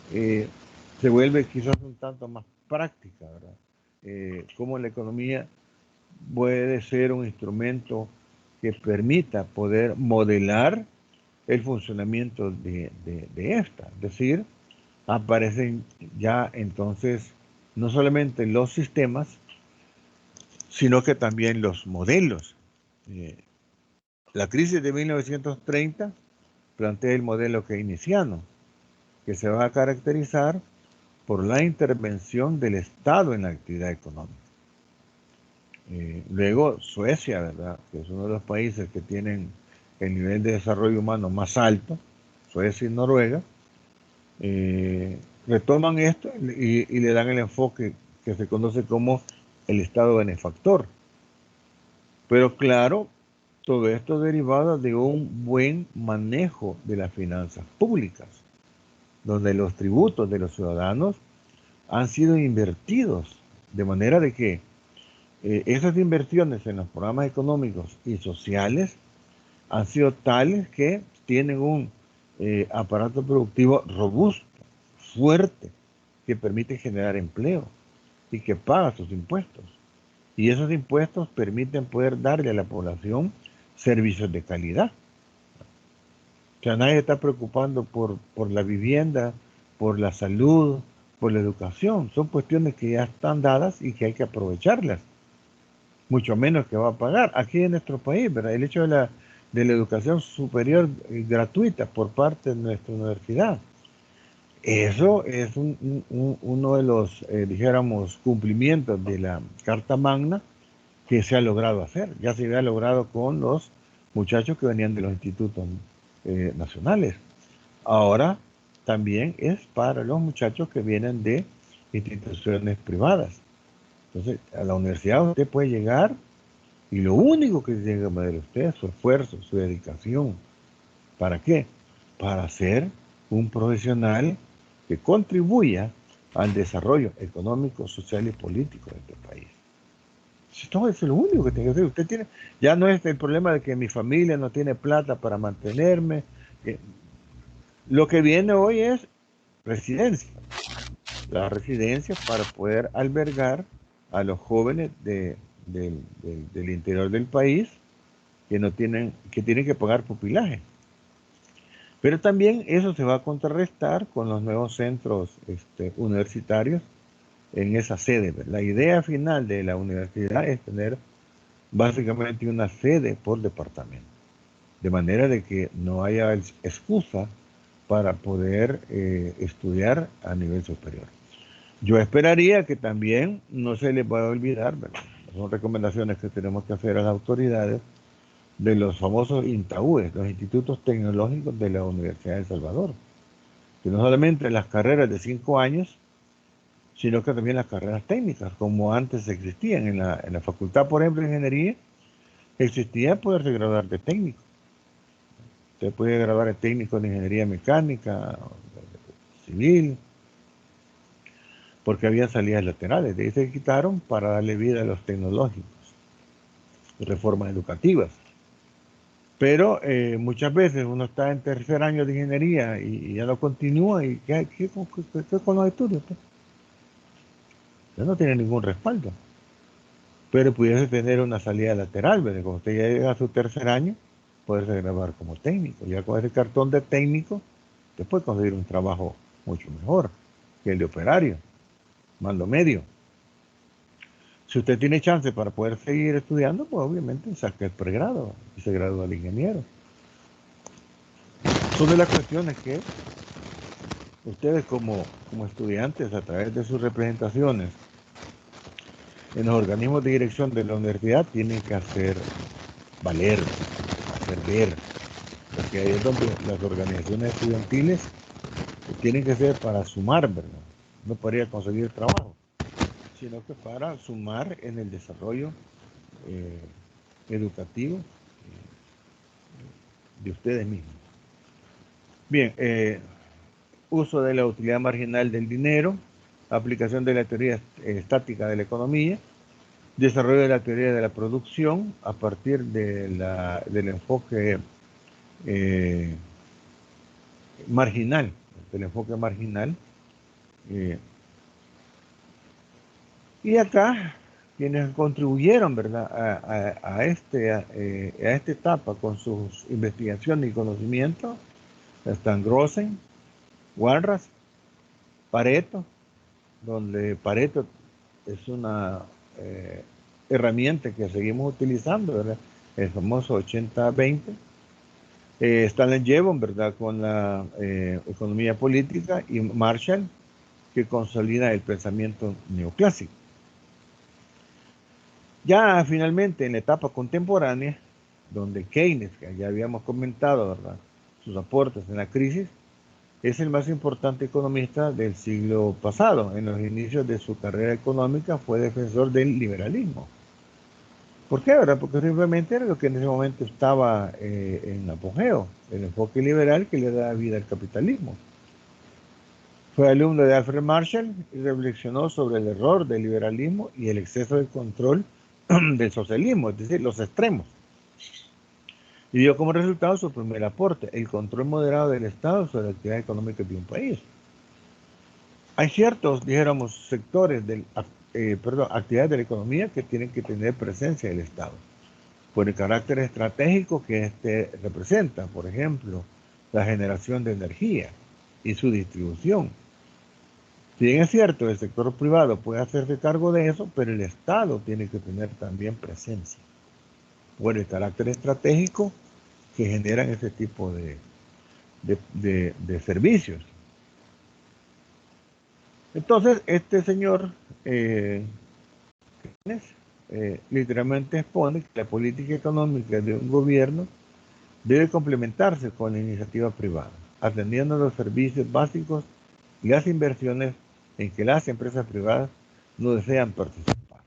se vuelve quizás un tanto más práctica, ¿verdad? Cómo la economía puede ser un instrumento que permita poder modelar el funcionamiento de esta. Es decir, aparecen ya entonces no solamente los sistemas, sino que también los modelos. La crisis de 1930 plantea el modelo keynesiano, que se va a caracterizar por la intervención del Estado en la actividad económica. Luego Suecia, ¿verdad?, que es uno de los países que tienen el nivel de desarrollo humano más alto, Suecia y Noruega, retoman esto y le dan el enfoque que se conoce como el Estado benefactor. Pero claro, todo esto derivado de un buen manejo de las finanzas públicas, donde los tributos de los ciudadanos han sido invertidos, de manera de que esas inversiones en los programas económicos y sociales han sido tales que tienen un aparato productivo robusto, fuerte, que permite generar empleo y que paga sus impuestos. Y esos impuestos permiten poder darle a la población servicios de calidad. O sea, nadie está preocupando por la vivienda, por la salud, por la educación. Son cuestiones que ya están dadas y que hay que aprovecharlas. Mucho menos que va a pagar. Aquí en nuestro país, ¿verdad?, el hecho de la educación superior gratuita por parte de nuestra universidad. Eso es uno de los, dijéramos, cumplimientos de la Carta Magna que se ha logrado hacer. Ya se había logrado con los muchachos que venían de los institutos nacionales. Ahora también es para los muchachos que vienen de instituciones privadas. Entonces, a la universidad usted puede llegar y lo único que tiene que medir usted es su esfuerzo, su dedicación. ¿Para qué? Para ser un profesional que contribuya al desarrollo económico, social y político de este país. Esto es lo único que tiene que hacer. Usted tiene, ya no es el problema de que mi familia no tiene plata para mantenerme. Lo que viene hoy es residencia. La residencia para poder albergar a los jóvenes del interior del país que tienen que pagar pupilaje. Pero también eso se va a contrarrestar con los nuevos centros universitarios en esa sede. La idea final de la universidad es tener básicamente una sede por departamento, de manera de que no haya excusa para poder estudiar a nivel superior. Yo esperaría que también no se les vaya a olvidar, ¿verdad?, son recomendaciones que tenemos que hacer a las autoridades, de los famosos INTAUES, los Institutos Tecnológicos de la Universidad de El Salvador, que no solamente las carreras de 5 años, sino que también las carreras técnicas, como antes existían en la facultad, por ejemplo, de ingeniería, existía poderse graduar de técnico. Usted puede graduar de técnico en ingeniería mecánica, civil, porque había salidas laterales. De ahí se quitaron para darle vida a los tecnológicos, reformas educativas. Pero muchas veces uno está en tercer año de ingeniería y ya no continúa. ¿Y qué con los estudios? Pues? Ya no tiene ningún respaldo. Pero pudiese tener una salida lateral, ¿verdad? Cuando usted ya llega a su tercer año, poderse graduar como técnico. Ya con ese cartón de técnico, usted puede conseguir un trabajo mucho mejor que el de operario, mando medio. Si usted tiene chance para poder seguir estudiando, pues obviamente saca el pregrado y se gradúa de ingeniero. Son de las cuestiones que ustedes como estudiantes, a través de sus representaciones en los organismos de dirección de la universidad, tienen que hacer valer, hacer ver, porque ahí es donde las organizaciones estudiantiles tienen que ser para sumar, ¿verdad? No para ir a conseguir trabajo. sino que para sumar en el desarrollo educativo de ustedes mismos. Bien, uso de la utilidad marginal del dinero, aplicación de la teoría estática de la economía, desarrollo de la teoría de la producción a partir del enfoque marginal, y acá quienes contribuyeron, ¿verdad?, a esta etapa con sus investigaciones y conocimientos están Grossen, Walras, Pareto, donde Pareto es una herramienta que seguimos utilizando, ¿verdad?, el famoso 80-20. Stanley Jevon, ¿verdad?, con la economía política, y Marshall, que consolida el pensamiento neoclásico. Ya finalmente en la etapa contemporánea, donde Keynes, que ya habíamos comentado, ¿verdad?, sus aportes en la crisis, es el más importante economista del siglo pasado. En los inicios de su carrera económica fue defensor del liberalismo. ¿Por qué, verdad? Porque simplemente era lo que en ese momento estaba en apogeo, el enfoque liberal que le da vida al capitalismo. Fue alumno de Alfred Marshall y reflexionó sobre el error del liberalismo y el exceso de control del socialismo, es decir, los extremos. Y dio como resultado su primer aporte, el control moderado del Estado sobre la actividad económica de un país. Hay ciertos, dijéramos, sectores, actividades de la economía que tienen que tener presencia del Estado, por el carácter estratégico que este representa, por ejemplo, la generación de energía y su distribución. Si bien es cierto, el sector privado puede hacerse cargo de eso, pero el Estado tiene que tener también presencia, por el carácter estratégico que generan ese tipo de servicios. Entonces, este señor literalmente expone que la política económica de un gobierno debe complementarse con la iniciativa privada, atendiendo a los servicios básicos y las inversiones en que las empresas privadas no desean participar.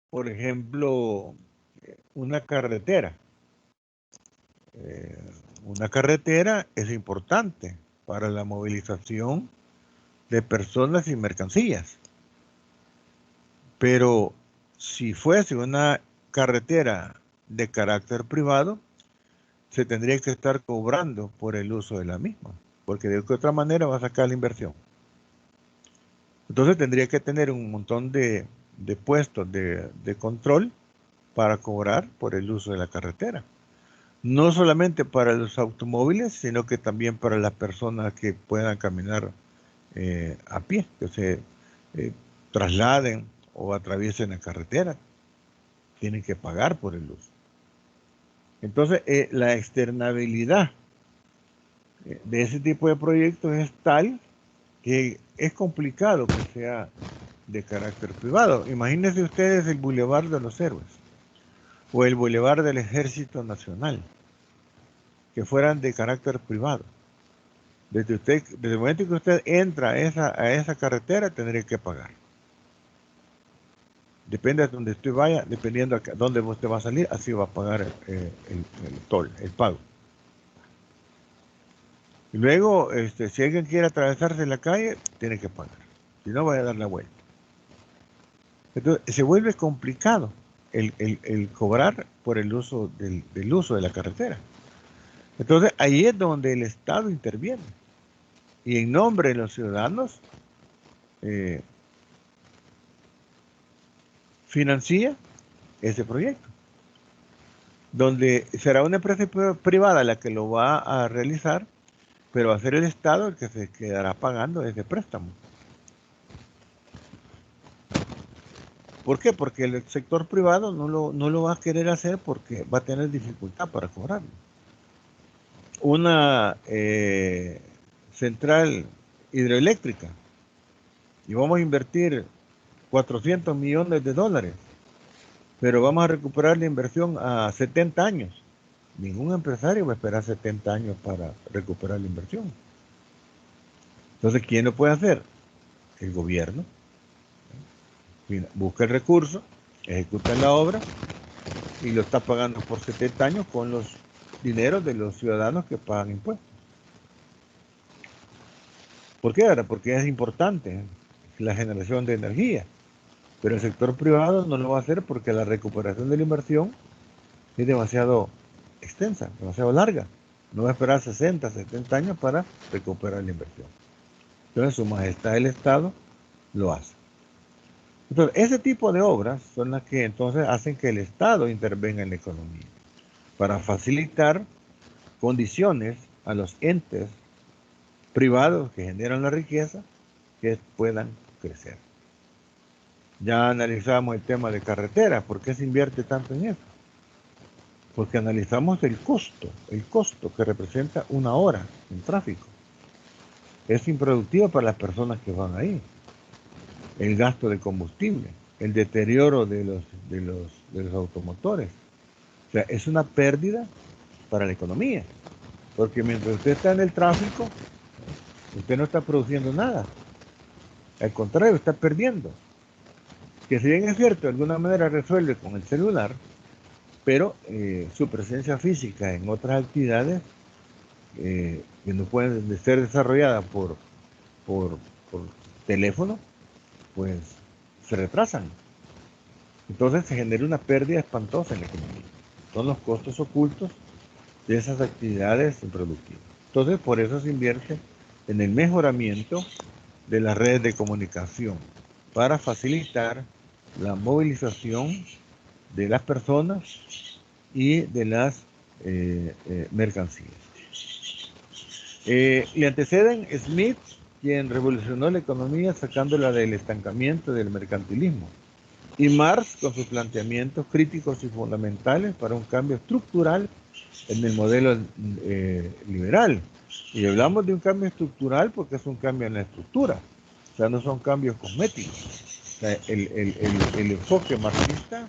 Por ejemplo, una carretera. Una carretera es importante para la movilización de personas y mercancías. Pero si fuese una carretera de carácter privado, se tendría que estar cobrando por el uso de la misma, porque de otra manera va a sacar la inversión. Entonces tendría que tener un montón de puestos de control para cobrar por el uso de la carretera. No solamente para los automóviles, sino que también para las personas que puedan caminar a pie, que se trasladen o atraviesen la carretera. Tienen que pagar por el uso. Entonces, la externabilidad de ese tipo de proyectos es tal que es complicado que sea de carácter privado. Imagínense ustedes el Boulevard de los Héroes o el Boulevard del Ejército Nacional, que fueran de carácter privado. Desde el momento que usted entra a esa carretera, tendría que pagar. Depende de donde usted vaya, dependiendo de dónde usted va a salir, así va a pagar el toll, el pago. Y luego, si alguien quiere atravesarse la calle, tiene que pagar. Si no, va a dar la vuelta. Entonces, se vuelve complicado el cobrar por el uso del uso de la carretera. Entonces, ahí es donde el Estado interviene. Y en nombre de los ciudadanos, financia ese proyecto. Donde será una empresa privada la que lo va a realizar, pero va a ser el Estado el que se quedará pagando ese préstamo. ¿Por qué? Porque el sector privado no lo va a querer hacer porque va a tener dificultad para cobrarlo. Una central hidroeléctrica y vamos a invertir 400 millones de dólares, pero vamos a recuperar la inversión a 70 años. Ningún empresario va a esperar 70 años para recuperar la inversión. Entonces, ¿quién lo puede hacer? El gobierno. Mira, busca el recurso, ejecuta la obra y lo está pagando por 70 años con los dineros de los ciudadanos que pagan impuestos. ¿Por qué ahora? Porque es importante la generación de energía, pero el sector privado no lo va a hacer porque la recuperación de la inversión es demasiado extensa, demasiado larga. No va a esperar 60, 70 años para recuperar la inversión. Entonces Su Majestad el Estado lo hace. Entonces, ese tipo de obras son las que entonces hacen que el Estado intervenga en la economía para facilitar condiciones a los entes privados que generan la riqueza que puedan crecer. Ya analizamos el tema de carreteras. ¿Por qué se invierte tanto en eso? Porque analizamos el costo que representa una hora en tráfico. Es improductivo para las personas que van ahí. El gasto de combustible, el deterioro de los automotores. O sea, es una pérdida para la economía. Porque mientras usted está en el tráfico, usted no está produciendo nada. Al contrario, está perdiendo. Que si bien es cierto, de alguna manera resuelve con el celular, pero su presencia física en otras actividades que no pueden ser desarrolladas por teléfono, pues se retrasan. Entonces se genera una pérdida espantosa en la economía. Son los costos ocultos de esas actividades improductivas. Entonces, por eso se invierte en el mejoramiento de las redes de comunicación para facilitar la movilización de las personas y de las mercancías. Le anteceden Smith, quien revolucionó la economía sacándola del estancamiento del mercantilismo, y Marx con sus planteamientos críticos y fundamentales para un cambio estructural en el modelo liberal. Y hablamos de un cambio estructural porque es un cambio en la estructura, o sea, no son cambios cosméticos. O sea, el enfoque marxista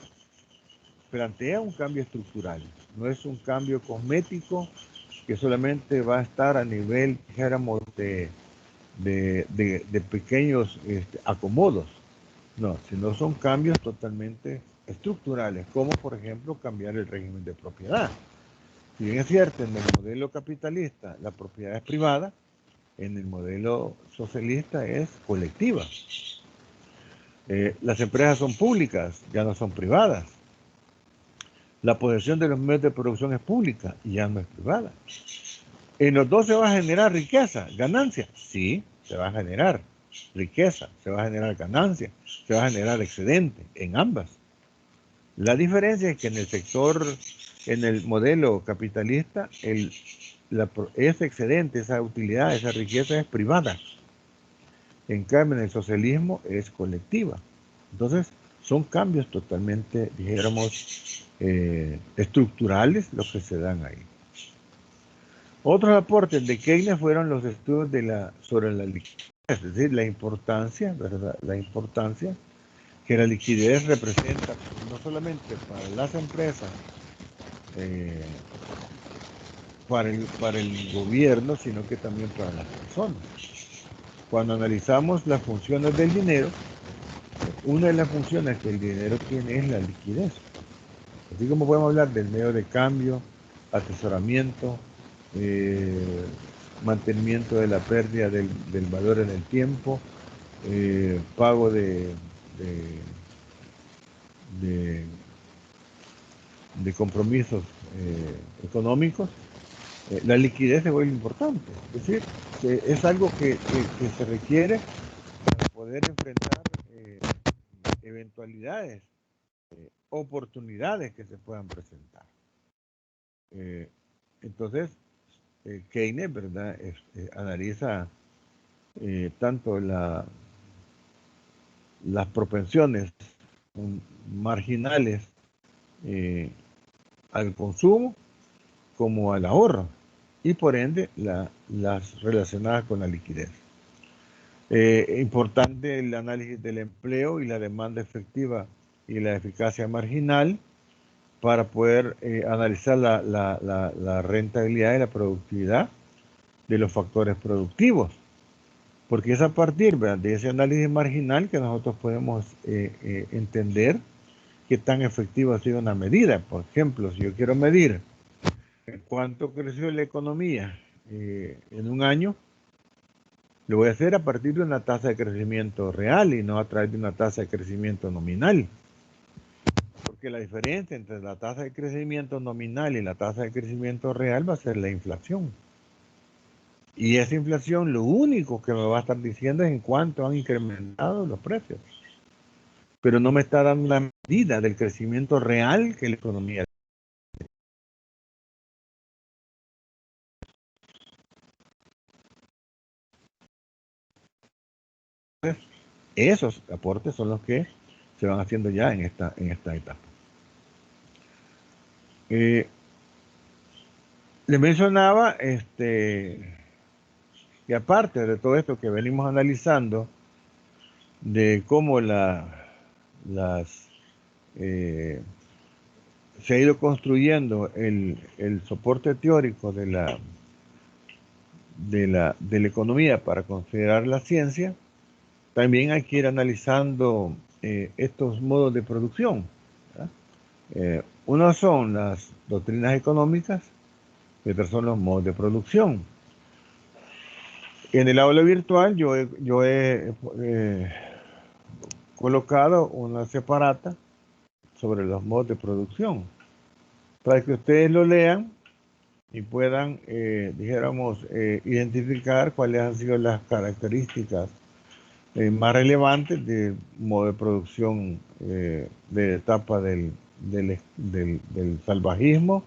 plantea un cambio estructural, no es un cambio cosmético que solamente va a estar a nivel, dijéramos, de pequeños acomodos, no, sino son cambios totalmente estructurales, como por ejemplo cambiar el régimen de propiedad. Si bien es cierto, en el modelo capitalista la propiedad es privada, en el modelo socialista es colectiva. Las empresas son públicas, ya no son privadas. La posesión de los medios de producción es pública y ya no es privada. En los dos se va a generar riqueza, ganancia. Sí, se va a generar riqueza, se va a generar ganancia, se va a generar excedente en ambas. La diferencia es que en el sector, en el modelo capitalista, ese excedente, esa utilidad, esa riqueza es privada. En cambio, en el socialismo es colectiva. Entonces, son cambios totalmente, dijéramos, estructurales los que se dan ahí. Otros aportes de Keynes fueron los estudios sobre la liquidez, es decir, la importancia, ¿verdad? La importancia que la liquidez representa no solamente para las empresas, para el gobierno, sino que también para las personas. Cuando analizamos las funciones del dinero, una de las funciones que el dinero tiene es la liquidez. Así como podemos hablar del medio de cambio, atesoramiento, mantenimiento de la pérdida del valor en el tiempo, pago de compromisos económicos, la liquidez se vuelve importante. Es decir, es algo que se requiere para poder enfrentar eventualidades, oportunidades que se puedan presentar. Entonces, Keynes, ¿verdad? Analiza tanto las propensiones marginales al consumo como al ahorro y por ende las relacionadas con la liquidez. Importante el análisis del empleo y la demanda efectiva y la eficacia marginal para poder analizar la rentabilidad y la productividad de los factores productivos. Porque es a partir, ¿verdad?, de ese análisis marginal que nosotros podemos entender qué tan efectiva ha sido una medida. Por ejemplo, si yo quiero medir cuánto creció la economía en un año, lo voy a hacer a partir de una tasa de crecimiento real y no a través de una tasa de crecimiento nominal. Porque la diferencia entre la tasa de crecimiento nominal y la tasa de crecimiento real va a ser la inflación. Y esa inflación lo único que me va a estar diciendo es en cuánto han incrementado los precios. Pero no me está dando una medida del crecimiento real que la economía. Esos aportes son los que se van haciendo ya en esta etapa. Le mencionaba y aparte de todo esto que venimos analizando, de cómo se ha ido construyendo el soporte teórico de la economía para considerar la ciencia, también hay que ir analizando estos modos de producción. Uno son las doctrinas económicas y otros son los modos de producción. En el aula virtual yo he colocado una separata sobre los modos de producción para que ustedes lo lean y puedan, dijéramos, identificar cuáles han sido las características más relevantes del modo de producción de etapa del salvajismo,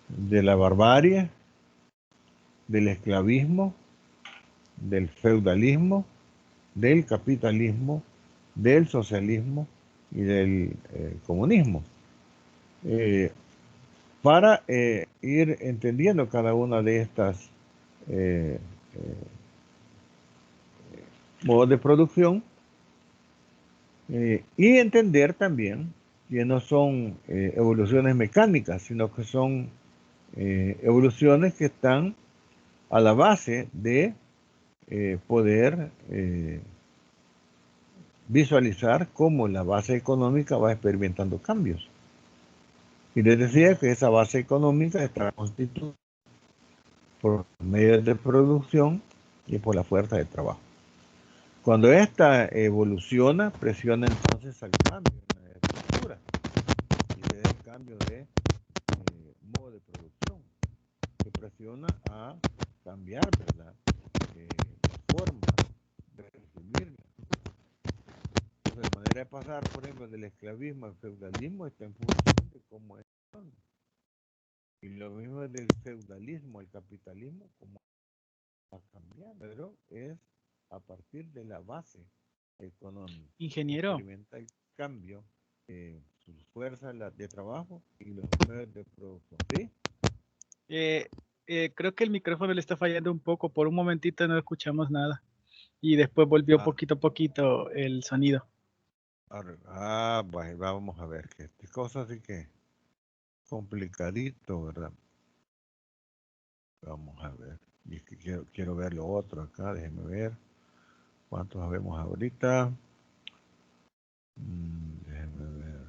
de la barbarie, del esclavismo, del feudalismo, del capitalismo, del socialismo y del comunismo. Para ir entendiendo cada una de estas modos de producción y entender también que no son evoluciones mecánicas, sino que son evoluciones que están a la base de poder visualizar cómo la base económica va experimentando cambios. Y les decía que esa base económica está constituida por medios de producción y por la fuerza de trabajo. Cuando esta evoluciona, presiona entonces al cambio en la estructura. Y ese es el cambio de modo de producción, que presiona a cambiar, ¿verdad?, la forma de recibir. Entonces, la manera de pasar, por ejemplo, del esclavismo al feudalismo está en función de cómo es. Y lo mismo del feudalismo al capitalismo, cómo va a cambiar, pero es a partir de la base económica. Ingeniero. Experimenta el cambio, sus fuerzas de trabajo y los medios de producción. ¿Sí? Creo que el micrófono le está fallando un poco. Por un momentito no escuchamos nada. Y después volvió poquito a poquito el sonido. Bueno, vamos a ver, que esta cosa así que complicadito, ¿verdad? Vamos a ver. Y es que quiero ver lo otro acá, déjenme ver. ¿Cuántos habemos ahorita? Déjenme ver.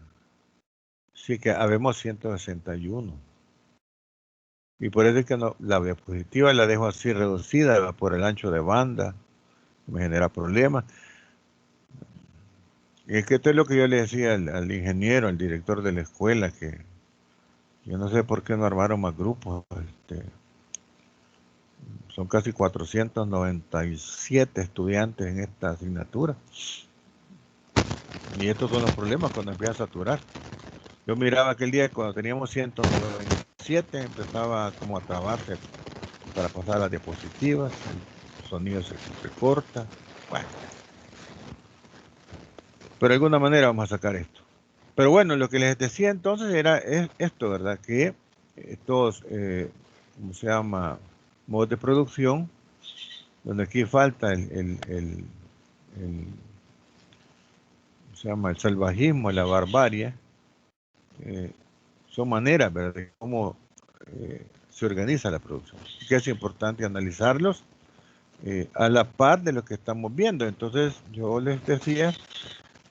Sí que habemos 161. Y por eso es que no, la diapositiva la dejo así reducida por el ancho de banda. Me genera problemas. Y es que esto es lo que yo le decía al ingeniero, al director de la escuela, que yo no sé por qué no armaron más grupos. Son casi 497 estudiantes en esta asignatura. Y estos son los problemas cuando empieza a saturar. Yo miraba aquel día cuando teníamos 197, empezaba como a trabarse para pasar las diapositivas, el sonido se corta. Bueno. Pero de alguna manera vamos a sacar esto. Pero bueno, lo que les decía entonces es esto, ¿verdad? Que estos, ¿cómo se llama?, modos de producción, donde aquí falta se llama el salvajismo, la barbarie, son maneras, ¿verdad?, de cómo se organiza la producción. Que es importante analizarlos a la par de lo que estamos viendo. Entonces, yo les decía,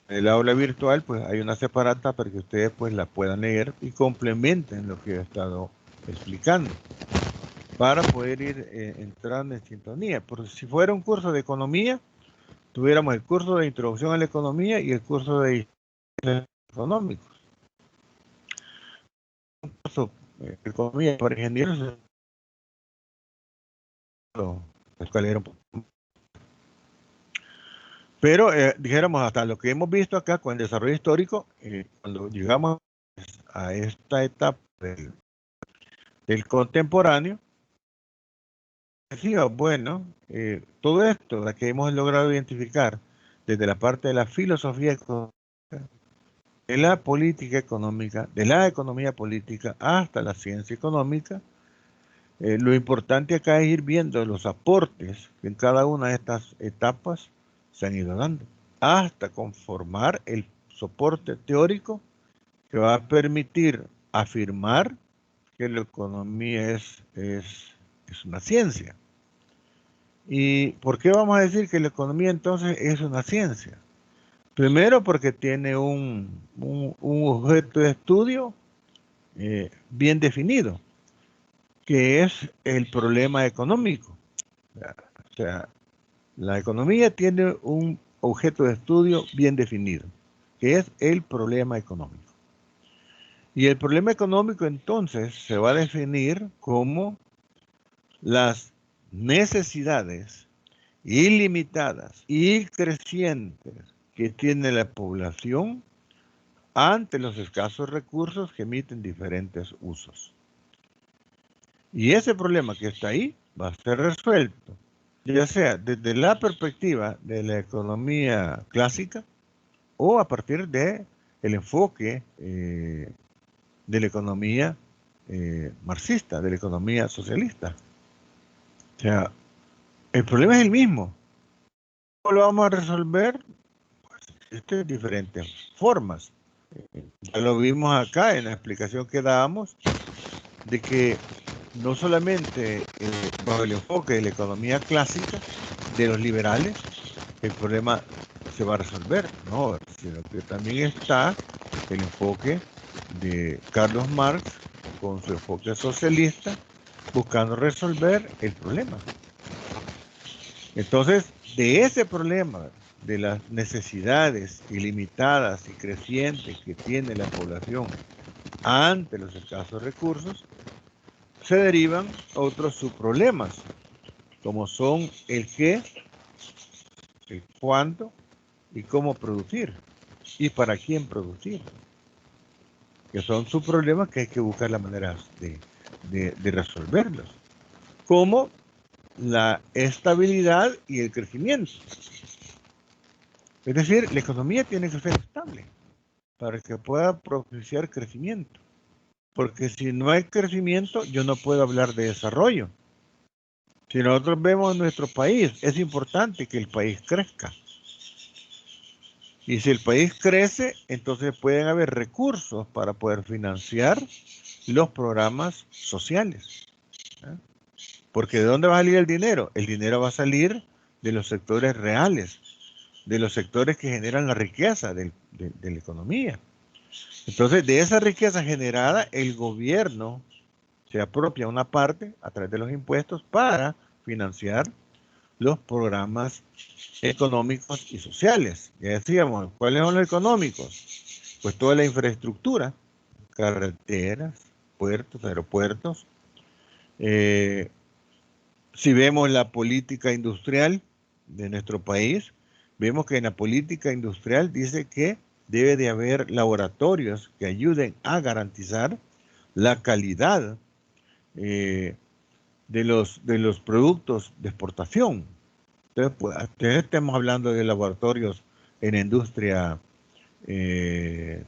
en el aula virtual, pues hay una separata para que ustedes pues la puedan leer y complementen lo que he estado explicando, para poder ir entrando en sintonía. Porque si fuera un curso de economía, tuviéramos el curso de introducción a la economía y el curso de económicos. Un curso de economía para ingenieros, cuál era un poco. Pero dijéramos, hasta lo que hemos visto acá con el desarrollo histórico, cuando llegamos a esta etapa del contemporáneo, decía, bueno, todo esto la que hemos logrado identificar desde la parte de la filosofía económica, de la política económica, de la economía política hasta la ciencia económica, lo importante acá es ir viendo los aportes que en cada una de estas etapas se han ido dando, hasta conformar el soporte teórico que va a permitir afirmar que la economía es una ciencia. ¿Y por qué vamos a decir que la economía entonces es una ciencia? Primero porque tiene un objeto de estudio bien definido, que es el problema económico. O sea, la economía tiene un objeto de estudio bien definido, que es el problema económico. Y el problema económico entonces se va a definir como las necesidades ilimitadas y crecientes que tiene la población ante los escasos recursos que emiten diferentes usos. Y ese problema que está ahí va a ser resuelto, ya sea desde la perspectiva de la economía clásica o a partir de el enfoque de la economía marxista, de la economía socialista. O sea, el problema es el mismo. ¿Cómo lo vamos a resolver? Pues existen diferentes formas. Ya lo vimos acá en la explicación que dábamos de que no solamente bajo el enfoque de la economía clásica, de los liberales, el problema se va a resolver, no, sino que también está el enfoque de Carlos Marx con su enfoque socialista, buscando resolver el problema. Entonces, de ese problema, de las necesidades ilimitadas y crecientes que tiene la población ante los escasos recursos, se derivan otros subproblemas, como son el qué, el cuánto y cómo producir y para quién producir, que son subproblemas que hay que buscar la manera de resolverlos, como la estabilidad y el crecimiento. Es decir, la economía tiene que ser estable para que pueda propiciar crecimiento. Porque si no hay crecimiento, yo no puedo hablar de desarrollo. Si nosotros vemos en nuestro país, es importante que el país crezca. Y si el país crece, entonces pueden haber recursos para poder financiar los programas sociales. Porque ¿de dónde va a salir el dinero? El dinero va a salir de los sectores reales, de los sectores que generan la riqueza de la economía. Entonces, de esa riqueza generada, el gobierno se apropia una parte a través de los impuestos para financiar los programas económicos y sociales. Ya decíamos, ¿cuáles son los económicos? Pues toda la infraestructura, carreteras, puertos, aeropuertos. Si vemos la política industrial de nuestro país, vemos que en la política industrial dice que debe de haber laboratorios que ayuden a garantizar la calidad de los productos de exportación. Entonces, pues, estamos hablando de laboratorios en la industria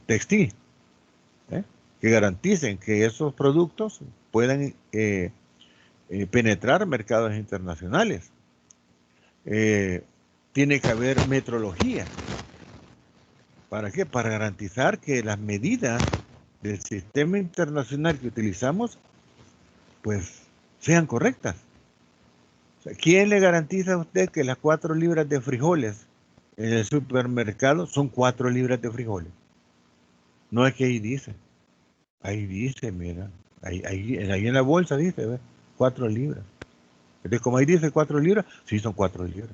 textil, que garanticen que esos productos puedan penetrar mercados internacionales. Tiene que haber metrología. ¿Para qué? Para garantizar que las medidas del sistema internacional que utilizamos pues sean correctas. O sea, ¿quién le garantiza a usted que las 4 libras de frijoles en el supermercado son 4 libras de frijoles? No es que ahí dice, mira, ahí en la bolsa dice, ¿ve? 4 libras. Entonces, como ahí dice 4 libras, sí son 4 libras.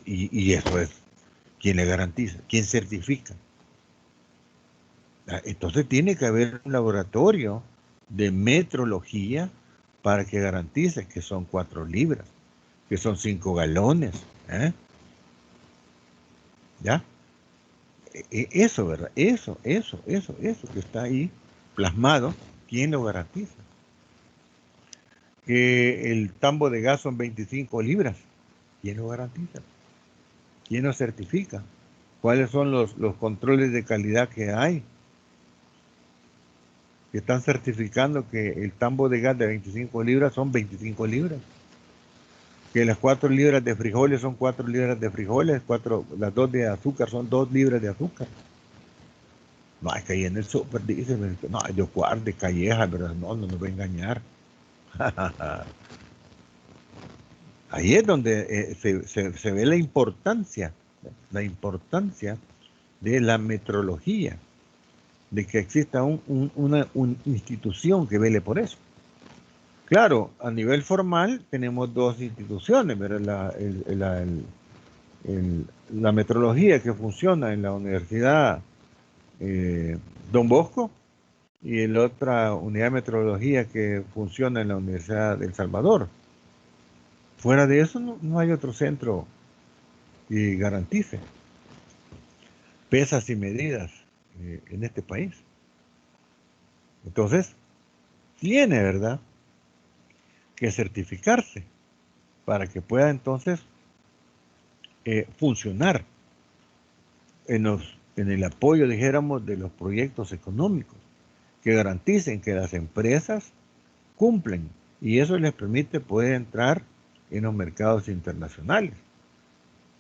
Y eso es, ¿quién le garantiza? ¿Quién certifica? Entonces tiene que haber un laboratorio de metrología para que garantice que son 4 libras, que son 5 galones. ¿Ya? Eso, ¿verdad? Eso que está ahí plasmado, ¿quién lo garantiza? Que el tambo de gas son 25 libras, ¿quién lo garantiza? ¿Quién lo certifica? ¿Cuáles son los controles de calidad que hay? Que están certificando que el tambo de gas de 25 libras son 25 libras. Que las 4 libras de frijoles son 4 libras de frijoles, las 2 de azúcar son 2 libras de azúcar. No, es que ahí en el súper dice, no, yo guarde calleja, ¿verdad? No me voy a engañar. Ahí es donde se ve la importancia de la metrología, de que exista una institución que vele por eso. Claro, a nivel formal tenemos 2 instituciones, ¿verdad? La metrología que funciona en la Universidad Don Bosco y la otra unidad de metrología que funciona en la Universidad de El Salvador. Fuera de eso no hay otro centro que garantice pesas y medidas en este país. Entonces, tiene, ¿verdad?, que certificarse para que pueda entonces funcionar en el apoyo, dijéramos, de los proyectos económicos que garanticen que las empresas cumplen y eso les permite poder entrar en los mercados internacionales.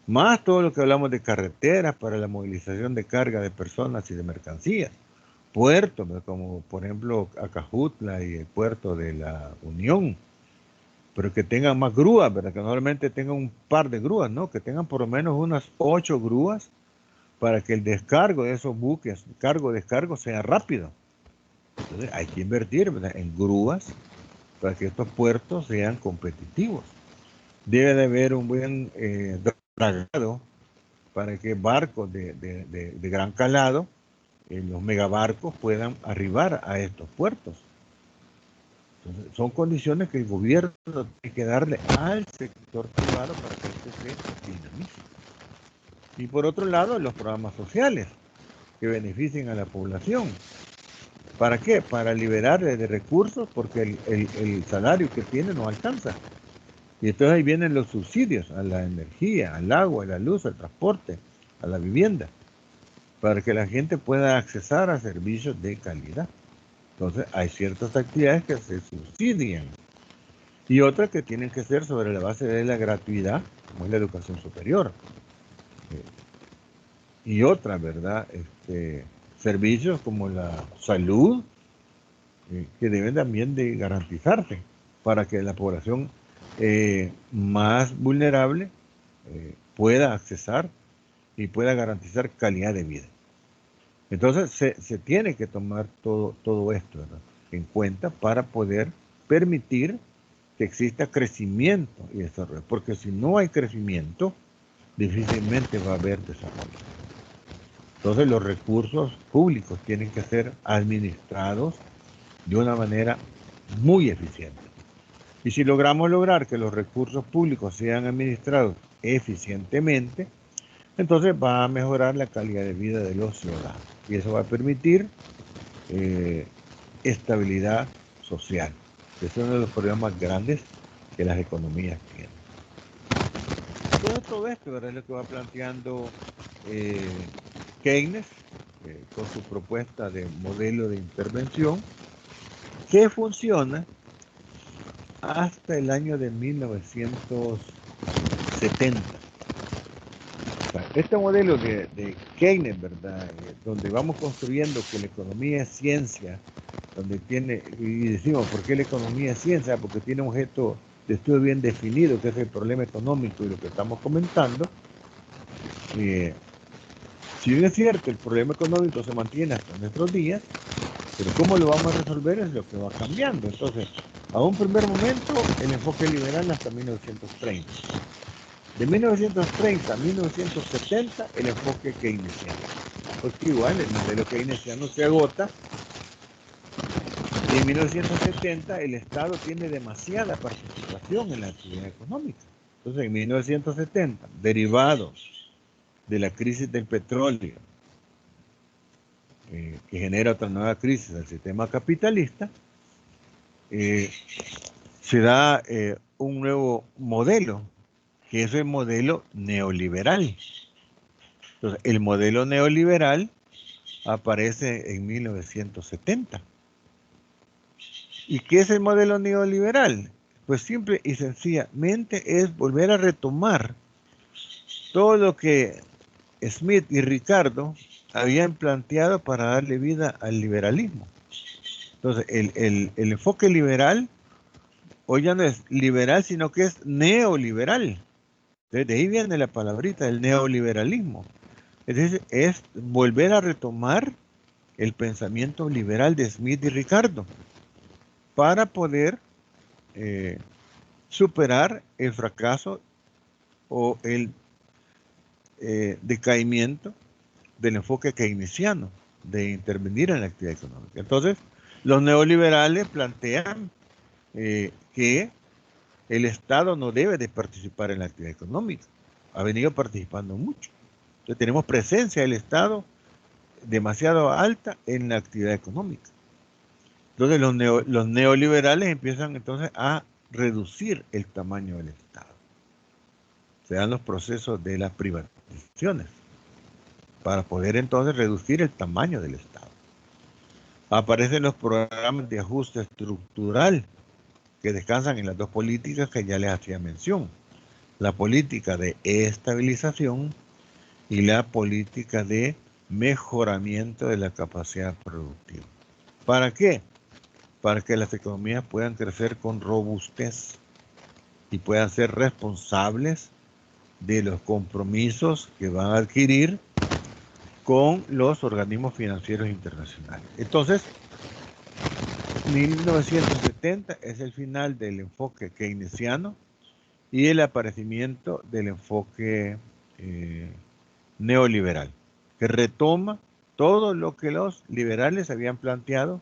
Más todo lo que hablamos de carreteras para la movilización de carga de personas y de mercancías. Puertos, como por ejemplo Acajutla y el puerto de la Unión. Pero que tengan más grúas, ¿verdad? Que normalmente tengan un par de grúas, ¿no? Que tengan por lo menos unas 8 grúas para que el descargo de esos buques, cargo-descargo, sea rápido. Entonces hay que invertir, ¿verdad?, en grúas para que estos puertos sean competitivos. Debe de haber un buen dragado para que barcos de gran calado, los megabarcos, puedan arribar a estos puertos. Entonces, son condiciones que el gobierno tiene que darle al sector privado para que esto se dinamice. Y por otro lado, los programas sociales que beneficien a la población. ¿Para qué? Para liberarle de recursos, porque el salario que tiene no alcanza. Y entonces ahí vienen los subsidios a la energía, al agua, a la luz, al transporte, a la vivienda, para que la gente pueda accesar a servicios de calidad. Entonces hay ciertas actividades que se subsidian y otras que tienen que ser sobre la base de la gratuidad, como es la educación superior. Y otras, ¿verdad? Servicios como la salud, que deben también de garantizarse para que la población más vulnerable pueda accesar y pueda garantizar calidad de vida. Entonces se tiene que tomar todo esto, ¿verdad?, en cuenta para poder permitir que exista crecimiento y desarrollo, porque si no hay crecimiento, difícilmente va a haber desarrollo. Entonces los recursos públicos tienen que ser administrados de una manera muy eficiente. Y si lograr que los recursos públicos sean administrados eficientemente, entonces va a mejorar la calidad de vida de los ciudadanos. Y eso va a permitir estabilidad social. Ese es uno de los problemas grandes que las economías tienen. Todo esto, ¿verdad?, es lo que va planteando Keynes con su propuesta de modelo de intervención que funciona hasta el año de 1970. Este modelo de Keynes, ¿verdad?, donde vamos construyendo que la economía es ciencia, donde tiene, y decimos, ¿por qué la economía es ciencia? Porque tiene un objeto estuvo bien definido qué es el problema económico y lo que estamos comentando. Si bien es cierto, el problema económico se mantiene hasta nuestros días, pero cómo lo vamos a resolver es lo que va cambiando. Entonces, a un primer momento, el enfoque liberal hasta 1930. De 1930 a 1970, el enfoque keynesiano. Porque igual el modelo keynesiano se agota. Y en 1970 el Estado tiene demasiada participación en la actividad económica. Entonces, en 1970, derivados de la crisis del petróleo, que genera otra nueva crisis del sistema capitalista, se da un nuevo modelo, que es el modelo neoliberal. Entonces, el modelo neoliberal aparece en 1970. ¿Y qué es el modelo neoliberal? Pues simple y sencillamente es volver a retomar todo lo que Smith y Ricardo habían planteado para darle vida al liberalismo. Entonces, el enfoque liberal hoy ya no es liberal, sino que es neoliberal. Entonces, de ahí viene la palabrita, el neoliberalismo. Es decir, es volver a retomar el pensamiento liberal de Smith y Ricardo para poder superar el fracaso o el decaimiento del enfoque keynesiano de intervenir en la actividad económica. Entonces, los neoliberales plantean que el Estado no debe de participar en la actividad económica. Ha venido participando mucho. Entonces, tenemos presencia del Estado demasiado alta en la actividad económica. Entonces, los neoliberales empiezan entonces a reducir el tamaño del Estado. Se dan los procesos de las privatizaciones para poder entonces reducir el tamaño del Estado. Aparecen los programas de ajuste estructural que descansan en las dos políticas que ya les hacía mención. La política de estabilización y la política de mejoramiento de la capacidad productiva. ¿Para qué? Para que las economías puedan crecer con robustez y puedan ser responsables de los compromisos que van a adquirir con los organismos financieros internacionales. Entonces, 1970 es el final del enfoque keynesiano y el aparecimiento del enfoque neoliberal, que retoma todo lo que los liberales habían planteado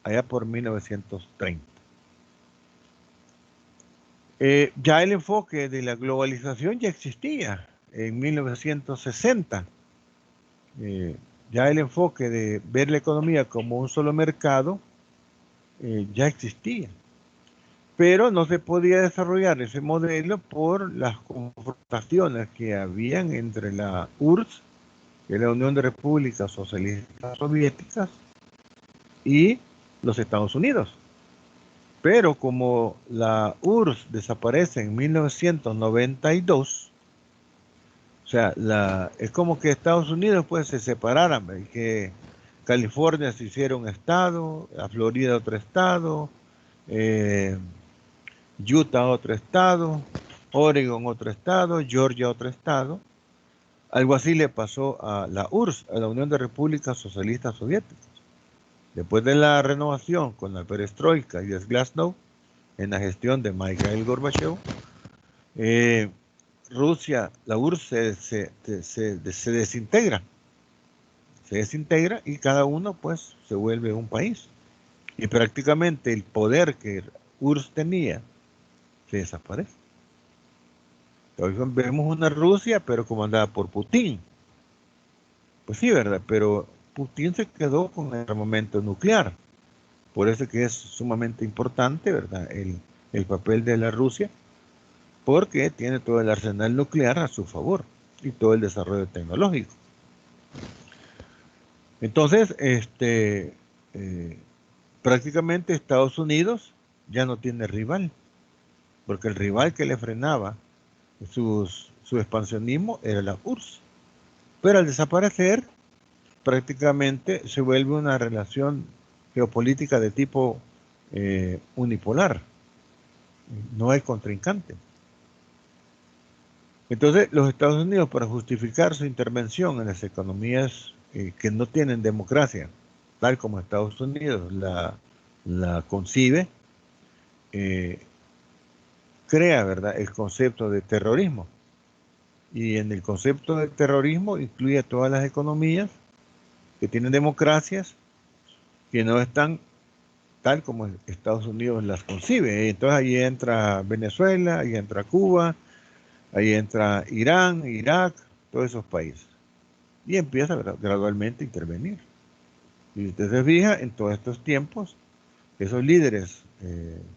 allá por 1930. Ya el enfoque de la globalización ya existía en 1960. Ya el enfoque de ver la economía como un solo mercado ya existía. Pero no se podía desarrollar ese modelo por las confrontaciones que habían entre la URSS, que es la Unión de Repúblicas Socialistas Soviéticas, y los Estados Unidos. Pero como la URSS desaparece en 1992, o sea, es como que Estados Unidos pues se separaran, que California se hiciera un estado, la Florida otro estado, Utah otro estado, Oregon otro estado, Georgia otro estado. Algo así le pasó a la URSS, a la Unión de Repúblicas Socialistas Soviéticas. Después de la renovación con la perestroika y el glasnost, en la gestión de Mikhail Gorbachev, Rusia, la URSS se desintegra. Se desintegra y cada uno pues se vuelve un país. Y prácticamente el poder que URSS tenía se desaparece. Hoy vemos una Rusia pero comandada por Putin. Pues sí, ¿verdad? Pero Putin se quedó con el armamento nuclear. Por eso que es sumamente importante, ¿verdad? El papel de la Rusia, porque tiene todo el arsenal nuclear a su favor y todo el desarrollo tecnológico. Entonces, prácticamente Estados Unidos ya no tiene rival, porque el rival que le frenaba su expansionismo era la URSS. Pero al desaparecer, prácticamente se vuelve una relación geopolítica de tipo unipolar. no hay contrincante. Entonces, los Estados Unidos, para justificar su intervención en las economías que no tienen democracia, tal como Estados Unidos la concibe, crea, ¿verdad?, el concepto de terrorismo. Y en el concepto de terrorismo incluye a todas las economías que tienen democracias que no están tal como Estados Unidos las concibe. Entonces ahí entra Venezuela, ahí entra Cuba, ahí entra Irán, Irak, todos esos países. Y empieza gradualmente a intervenir. Y usted se fija, en todos estos tiempos, esos líderes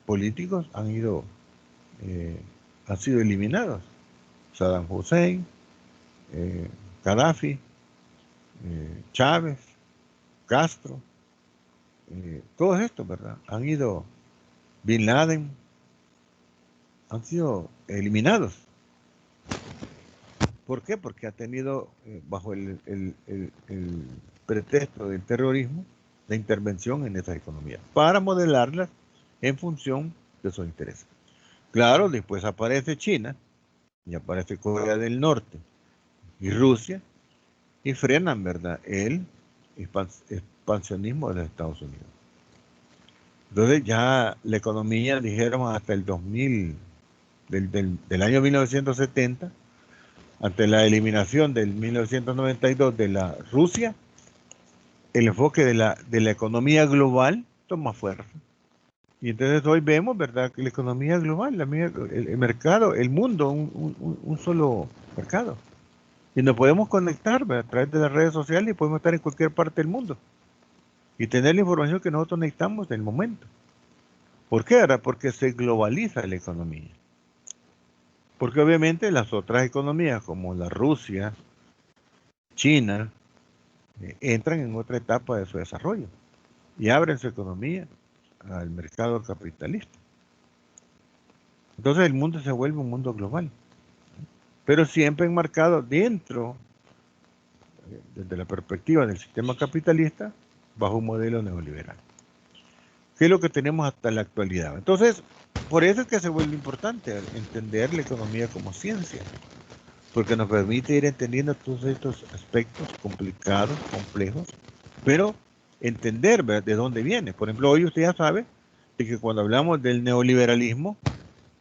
políticos han sido eliminados. Saddam Hussein, Gaddafi, Chávez, Castro, todos estos, ¿verdad? Bin Laden, han sido eliminados. ¿Por qué? Porque ha tenido, bajo el pretexto del terrorismo, la intervención en esas economías, para modelarlas en función de sus intereses. Claro, después aparece China, y aparece Corea del Norte, y Rusia, y frenan, ¿verdad?, el expansionismo de los Estados Unidos. Entonces ya la economía, dijéramos, hasta el 2000, del año 1970, ante la eliminación del 1992 de la Rusia, el enfoque de la economía global toma fuerza. Y entonces hoy vemos, ¿verdad?, que la economía global, el mercado, el mundo, un solo mercado. Y nos podemos conectar, ¿verdad?, a través de las redes sociales, y podemos estar en cualquier parte del mundo y tener la información que nosotros necesitamos en el momento. ¿Por qué? ¿Verdad? Porque se globaliza la economía. Porque obviamente las otras economías, como la Rusia, China, entran en otra etapa de su desarrollo y abren su economía al mercado capitalista. Entonces el mundo se vuelve un mundo global, pero siempre enmarcado dentro, desde la perspectiva del sistema capitalista, bajo un modelo neoliberal, que es lo que tenemos hasta la actualidad. Entonces, por eso es que se vuelve importante entender la economía como ciencia, porque nos permite ir entendiendo todos estos aspectos complicados, complejos, pero entender, ¿verdad?, de dónde viene. Por ejemplo, hoy usted ya sabe de que cuando hablamos del neoliberalismo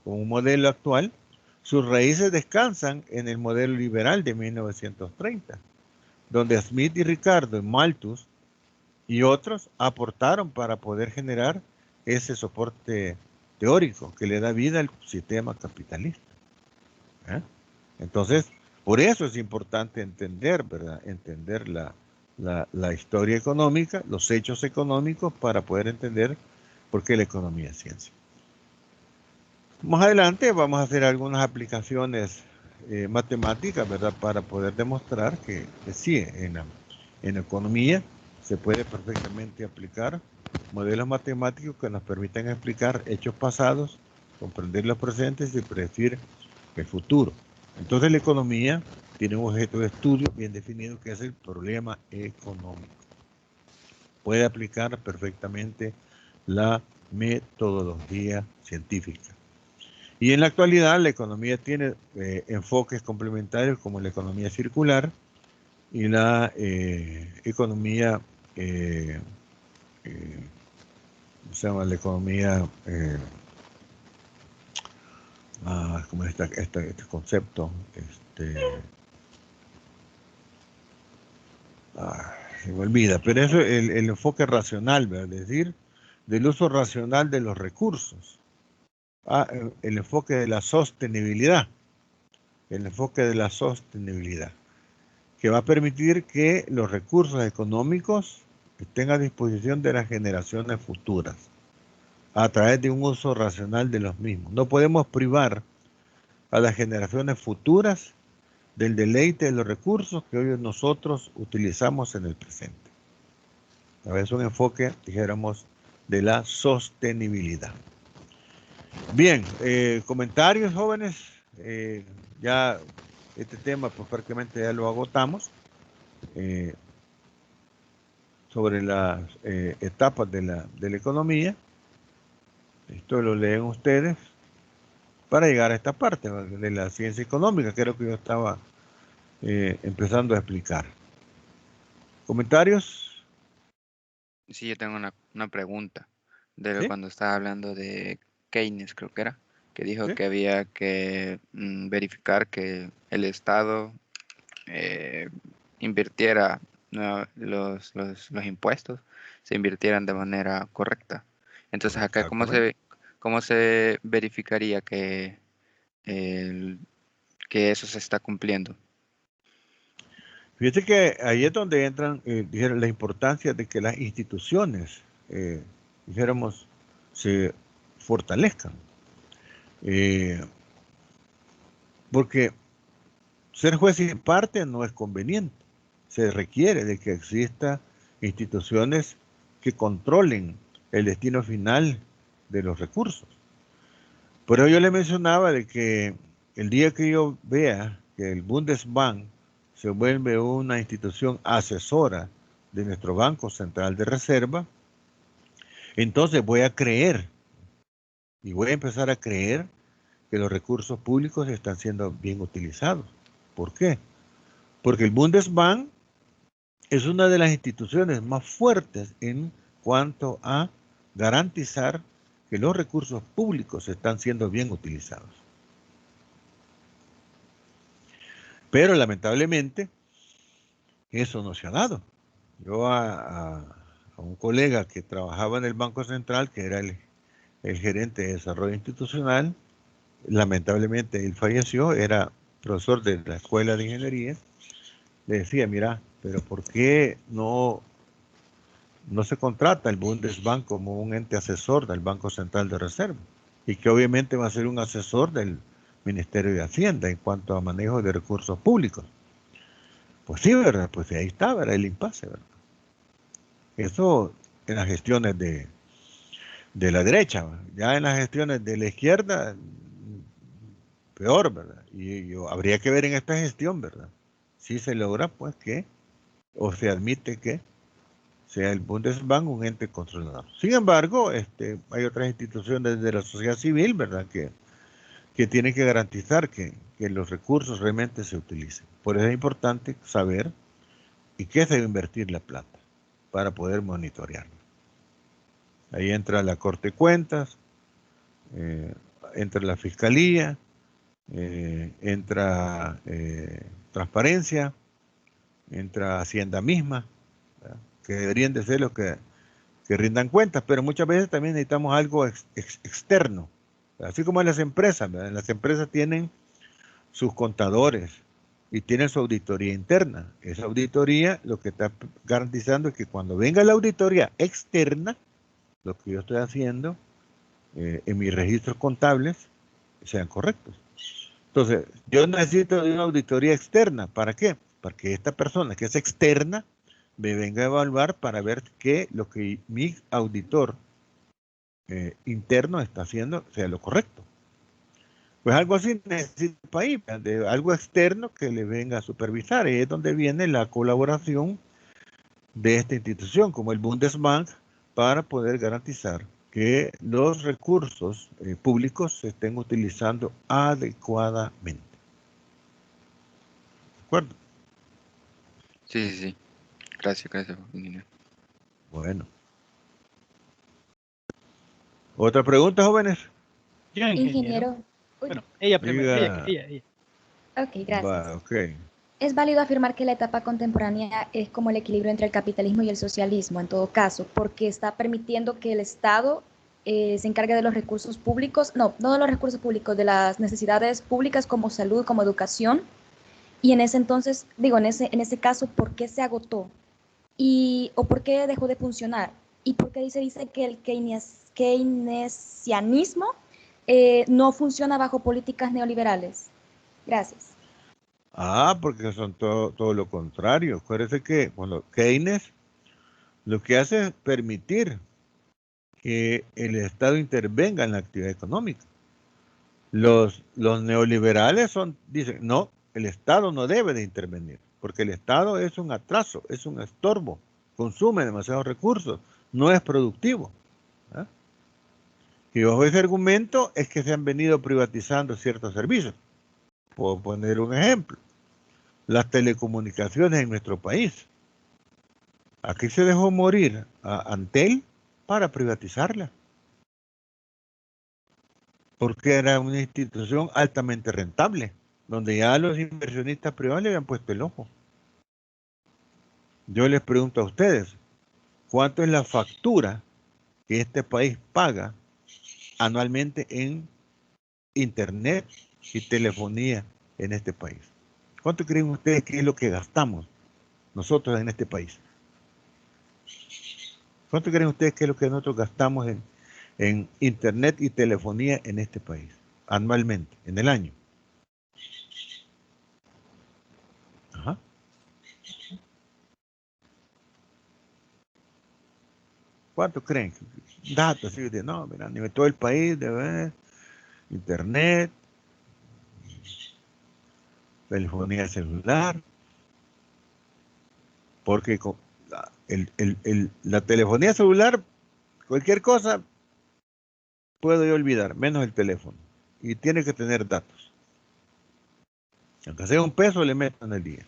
como un modelo actual, sus raíces descansan en el modelo liberal de 1930, donde Smith y Ricardo y Malthus y otros aportaron para poder generar ese soporte teórico que le da vida al sistema capitalista. Entonces, por eso es importante entender, ¿verdad?, entender la historia económica, los hechos económicos, para poder entender por qué la economía es ciencia. Más adelante vamos a hacer algunas aplicaciones matemáticas, ¿verdad?, para poder demostrar que sí, en economía se puede perfectamente aplicar modelos matemáticos que nos permitan explicar hechos pasados, comprender los presentes y predecir el futuro. Entonces la economía tiene un objeto de estudio bien definido, que es el problema económico. Puede aplicar perfectamente la metodología científica. Y en la actualidad la economía tiene enfoques complementarios, como la economía circular y la economía, ¿cómo se llama? La economía, ¿cómo es este concepto? Se me olvida, pero eso es el enfoque racional, ¿verdad? Es decir, del uso racional de los recursos. El enfoque de la sostenibilidad. El enfoque de la sostenibilidad, que va a permitir que los recursos económicos estén a disposición de las generaciones futuras a través de un uso racional de los mismos. No podemos privar a las generaciones futuras del deleite de los recursos que hoy nosotros utilizamos en el presente. A veces un enfoque, dijéramos, de la sostenibilidad. Bien, comentarios, jóvenes. Ya este tema pues prácticamente ya lo agotamos, sobre las etapas de la economía. Esto lo leen ustedes para llegar a esta parte de la ciencia económica, que es lo que yo estaba empezando a explicar. ¿Comentarios? Sí, yo tengo una pregunta de ¿Sí? cuando estaba hablando de Keynes, creo que era, que dijo ¿Sí? que había que verificar que el Estado invirtiera, ¿no?, los impuestos se invirtieran de manera correcta. Entonces acá, Exactamente. cómo se verificaría que eso se está cumpliendo? Fíjate que ahí es donde entran, dijeron, la importancia de que las instituciones, dijéramos, se fortalezcan. Porque ser juez y parte no es conveniente. Se requiere de que exista instituciones que controlen el destino final de los recursos. Por eso yo le mencionaba de que el día que yo vea que el Bundesbank se vuelve una institución asesora de nuestro Banco Central de Reserva, entonces voy a creer y voy a empezar a creer que los recursos públicos están siendo bien utilizados. ¿Por qué? Porque el Bundesbank es una de las instituciones más fuertes en cuanto a garantizar que los recursos públicos están siendo bien utilizados. Pero lamentablemente eso no se ha dado. Yo a un colega que trabajaba en el Banco Central, que era el gerente de desarrollo institucional, lamentablemente él falleció, era profesor de la Escuela de Ingeniería, le decía, mira, pero ¿por qué no se contrata el Bundesbank como un ente asesor del Banco Central de Reserva? Y que obviamente va a ser un asesor del Ministerio de Hacienda en cuanto a manejo de recursos públicos. Pues sí, ¿verdad? Pues ahí está, ¿verdad? El impasse, ¿verdad? Eso en las gestiones de la derecha, ¿verdad? Ya en las gestiones de la izquierda, peor, ¿verdad? Y habría que ver en esta gestión, ¿verdad? Si se logra, pues que, o se admite que sea el Bundesbank un ente controlador. Sin embargo, hay otras instituciones de la sociedad civil, ¿verdad? Que tienen que garantizar que los recursos realmente se utilicen. Por eso es importante saber en qué se debe invertir la plata para poder monitorearlo. Ahí entra la Corte de Cuentas, entra la Fiscalía, entra Transparencia, entra Hacienda misma, ¿verdad? Que deberían de ser los que rindan cuentas, pero muchas veces también necesitamos algo externo, así como en las empresas, ¿verdad? Las empresas tienen sus contadores y tienen su auditoría interna. Esa auditoría lo que está garantizando es que cuando venga la auditoría externa, lo que yo estoy haciendo en mis registros contables sean correctos. Entonces, yo necesito de una auditoría externa. ¿Para qué? Para que esta persona que es externa me venga a evaluar para ver que lo que mi auditor interno está haciendo sea lo correcto. Pues algo así necesita el país, de algo externo que le venga a supervisar. Y es donde viene la colaboración de esta institución, como el Bundesbank, para poder garantizar que los recursos públicos se estén utilizando adecuadamente. ¿De acuerdo? Sí. Gracias, ingeniero. Bueno. ¿Otra pregunta, jóvenes? Yo, ingeniero. Ingeniero. Uy, Bueno, ella primero, Diga. ella. ok, gracias. Va, ok. Es válido afirmar que la etapa contemporánea es como el equilibrio entre el capitalismo y el socialismo, en todo caso, porque está permitiendo que el Estado se encargue de los recursos públicos, no de los recursos públicos, de las necesidades públicas como salud, como educación, y en ese entonces, digo, en ese caso, ¿por qué se agotó? ¿O por qué dejó de funcionar? ¿Y por qué se dice que el keynesianismo no funciona bajo políticas neoliberales? Gracias. Porque son todo lo contrario. Acuérdese que cuando Keynes lo que hace es permitir que el Estado intervenga en la actividad económica. Los neoliberales dicen, no, el Estado no debe de intervenir, porque el Estado es un atraso, es un estorbo, consume demasiados recursos, no es productivo. ¿Ah? Y bajo ese argumento es que se han venido privatizando ciertos servicios. Puedo poner un ejemplo. Las telecomunicaciones en nuestro país. Aquí se dejó morir a Antel para privatizarla. Porque era una institución altamente rentable, donde ya los inversionistas privados le habían puesto el ojo. Yo les pregunto a ustedes, ¿cuánto es la factura que este país paga anualmente en internet y telefonía en este país? ¿Cuánto creen ustedes que es lo que gastamos nosotros en este país? ¿Cuánto creen ustedes que es lo que nosotros gastamos en internet y telefonía en este país anualmente, en el año? Ajá. ¿Cuánto creen? Datos, así de, no, mira, a nivel todo el país debe internet, telefonía celular, porque la telefonía celular, cualquier cosa puedo yo olvidar, menos el teléfono. Y tiene que tener datos. Aunque sea un peso, le meto en el día.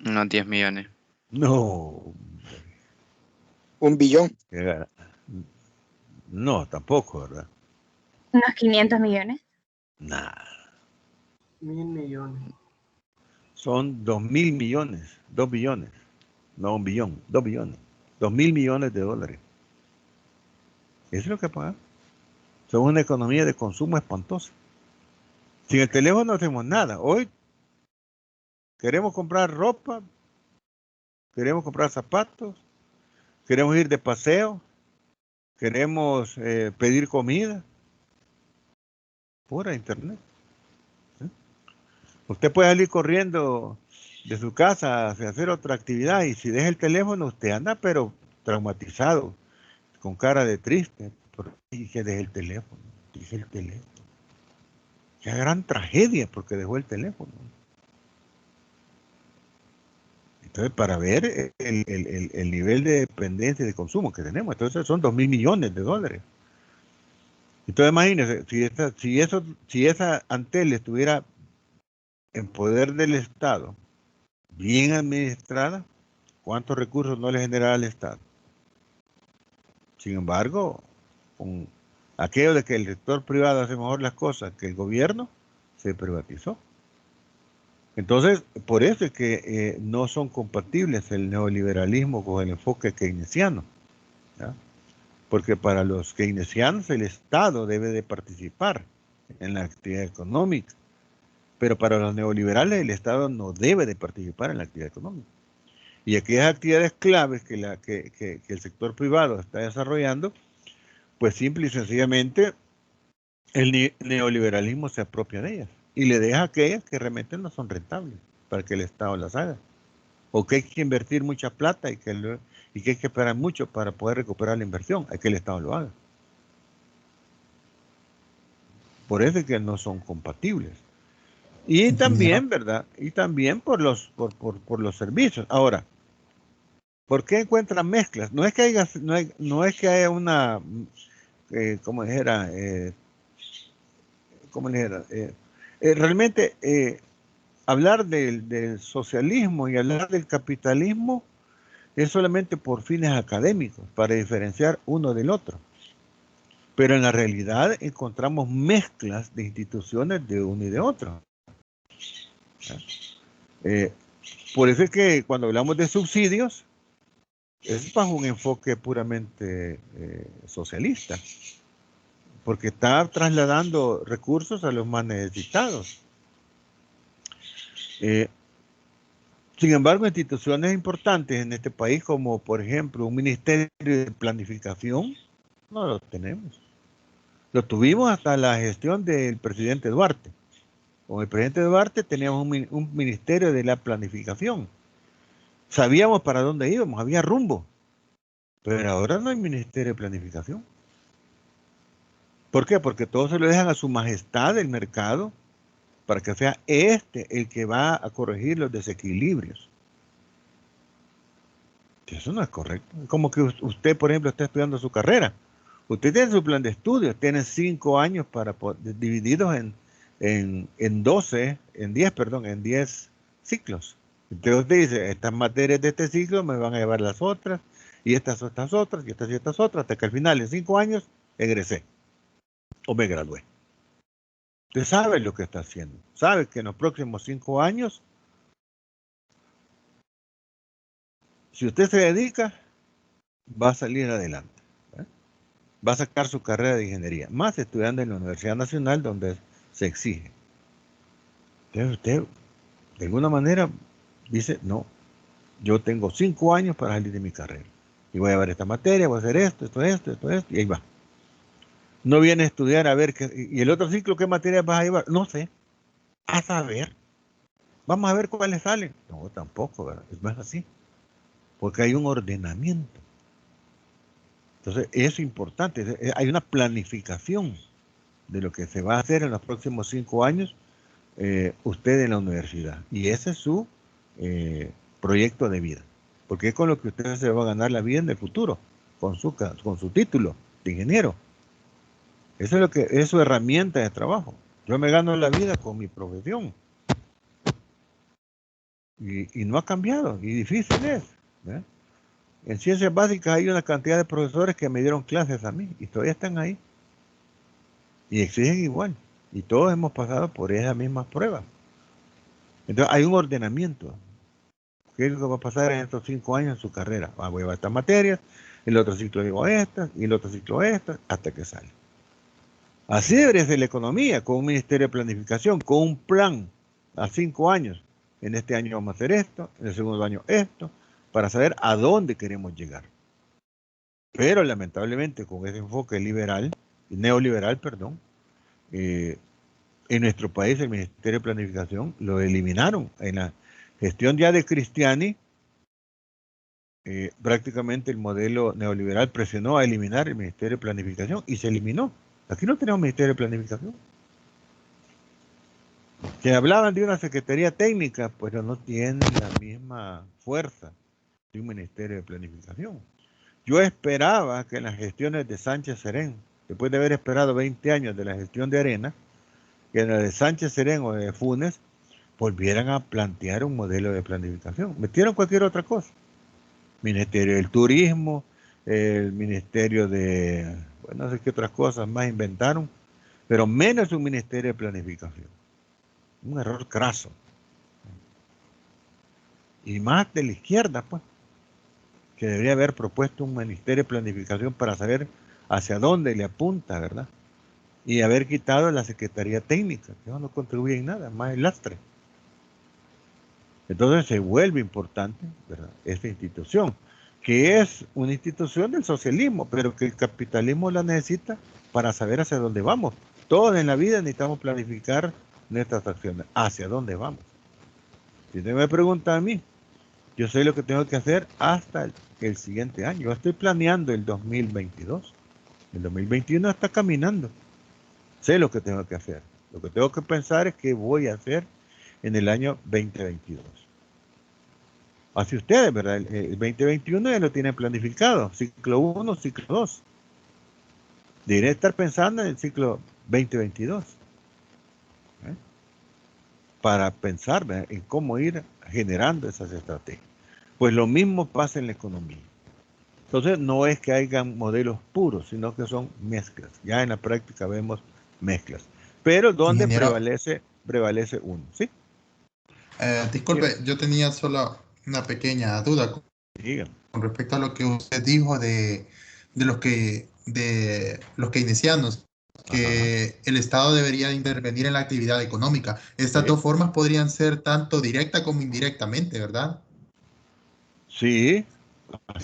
Unos 10 millones. No. 1 billón. No, tampoco, ¿verdad? Unos 500 millones. Nah. 1.000 millones. Son 2.000 millones, 2 billones. No, 1 billón, 2 billones. 2.000 millones de dólares. Eso es lo que pagan. Son una economía de consumo espantosa. Sin el teléfono no hacemos nada. Hoy queremos comprar ropa, queremos comprar zapatos, queremos ir de paseo, queremos pedir comida. Pura internet. ¿Sí? Usted puede salir corriendo de su casa a hacer otra actividad y si deja el teléfono usted anda pero traumatizado, con cara de triste. Dije, dejé el teléfono. Dije el teléfono. Qué gran tragedia porque dejó el teléfono. Entonces, para ver el nivel de dependencia y de consumo que tenemos, entonces son 2.000 millones de dólares. Entonces, imagínense, si esa Antel estuviera en poder del Estado, bien administrada, ¿cuántos recursos no le generará al Estado? Sin embargo, con aquello de que el sector privado hace mejor las cosas que el gobierno, se privatizó. Entonces, por eso es que no son compatibles el neoliberalismo con el enfoque keynesiano, ¿ya? Porque para los keynesianos el Estado debe de participar en la actividad económica, pero para los neoliberales el Estado no debe de participar en la actividad económica. Y aquellas actividades claves que el sector privado está desarrollando, pues simple y sencillamente el neoliberalismo se apropia de ellas y le deja a aquellas que realmente no son rentables para que el Estado las haga. O que hay que invertir mucha plata y que hay que esperar mucho para poder recuperar la inversión, hay que el Estado lo haga. Por eso es que no son compatibles. Y también, ¿verdad? Y también por los servicios. Ahora, ¿por qué encuentran mezclas? No es que haya una, como dijera, realmente hablar del socialismo y hablar del capitalismo es solamente por fines académicos, para diferenciar uno del otro. Pero en la realidad encontramos mezclas de instituciones de uno y de otro. Por eso es que cuando hablamos de subsidios, es bajo un enfoque puramente socialista, porque está trasladando recursos a los más necesitados. Sin embargo, instituciones importantes en este país, como por ejemplo un ministerio de planificación, no lo tenemos. Lo tuvimos hasta la gestión del presidente Duarte. Con el presidente Duarte teníamos un ministerio de la planificación. Sabíamos para dónde íbamos, había rumbo. Pero ahora no hay ministerio de planificación. ¿Por qué? Porque todos se lo dejan a su majestad del mercado para que sea el que va a corregir los desequilibrios. Eso no es correcto. Como que usted, por ejemplo, está estudiando su carrera. Usted tiene su plan de estudios, tiene 5 años divididos en 12, en 10, perdón, en 10 ciclos. Entonces usted dice, estas materias de este ciclo me van a llevar las otras, y estas otras, y estas otras, hasta que al final, en 5 años, egresé o me gradué. Usted sabe lo que está haciendo. Sabe que en los próximos 5 años, si usted se dedica, va a salir adelante. Va a sacar su carrera de ingeniería, más estudiando en la Universidad Nacional, donde se exige. Entonces usted, de alguna manera, dice, no, yo tengo 5 años para salir de mi carrera. Y voy a ver esta materia, voy a hacer esto, y ahí va. No viene a estudiar a ver qué, y el otro ciclo, ¿qué materias vas a llevar? No sé. A saber. Vamos a ver cuáles salen. No, tampoco, ¿verdad? No es así. Porque hay un ordenamiento. Entonces, es importante. Hay una planificación de lo que se va a hacer en los próximos 5 años usted en la universidad. Y ese es su proyecto de vida. Porque es con lo que usted se va a ganar la vida en el futuro. Con su título de ingeniero. Eso es lo que es su herramienta de trabajo. Yo me gano la vida con mi profesión. Y no ha cambiado. Y difícil es. ¿Eh? En ciencias básicas hay una cantidad de profesores que me dieron clases a mí. Y todavía están ahí. Y exigen igual. Y todos hemos pasado por esas mismas pruebas. Entonces hay un ordenamiento. ¿Qué es lo que va a pasar en estos 5 años en su carrera? Voy a llevar estas materias. El otro ciclo digo estas. Y el otro ciclo estas. Hasta que sale. Así debería ser la economía, con un ministerio de planificación, con un plan a 5 años. En este año vamos a hacer esto, en el segundo año esto, para saber a dónde queremos llegar. Pero lamentablemente con ese enfoque neoliberal, en nuestro país el ministerio de planificación lo eliminaron. En la gestión ya de Cristiani, prácticamente el modelo neoliberal presionó a eliminar el ministerio de planificación y se eliminó. Aquí no tenemos ministerio de planificación. Que hablaban de una secretaría técnica, pero no tienen la misma fuerza de un ministerio de planificación. Yo esperaba que en las gestiones de Sánchez Serén, después de haber esperado 20 años de la gestión de Arena, que en la de Sánchez Serén o de Funes, volvieran a plantear un modelo de planificación. Metieron cualquier otra cosa. Ministerio del Turismo, el Ministerio de... no sé qué otras cosas más inventaron, pero menos un ministerio de planificación. Un error craso. Y más de la izquierda, pues, que debería haber propuesto un ministerio de planificación para saber hacia dónde le apunta, ¿verdad? Y haber quitado la Secretaría Técnica, que no contribuye en nada, más el lastre. Entonces se vuelve importante, ¿verdad?, esta institución, que es una institución del socialismo, pero que el capitalismo la necesita para saber hacia dónde vamos. Todos en la vida necesitamos planificar nuestras acciones, hacia dónde vamos. Si usted me pregunta a mí, yo sé lo que tengo que hacer hasta el siguiente año. Yo estoy planeando el 2022. El 2021 está caminando. Sé lo que tengo que hacer. Lo que tengo que pensar es qué voy a hacer en el año 2022. Así ustedes, ¿verdad? El 2021 ya lo tienen planificado. Ciclo 1, ciclo 2. Debería estar pensando en el ciclo 2022. Para pensar, ¿verdad?, en cómo ir generando esas estrategias. Pues lo mismo pasa en la economía. Entonces no es que hayan modelos puros, sino que son mezclas. Ya en la práctica vemos mezclas. Pero donde prevalece uno, ¿sí? Disculpe, yo tenía solo una pequeña duda con respecto a lo que usted dijo de los keynesianos, que el Estado debería intervenir en la actividad económica. Estas dos formas podrían ser tanto directa como indirectamente, ¿verdad? Sí.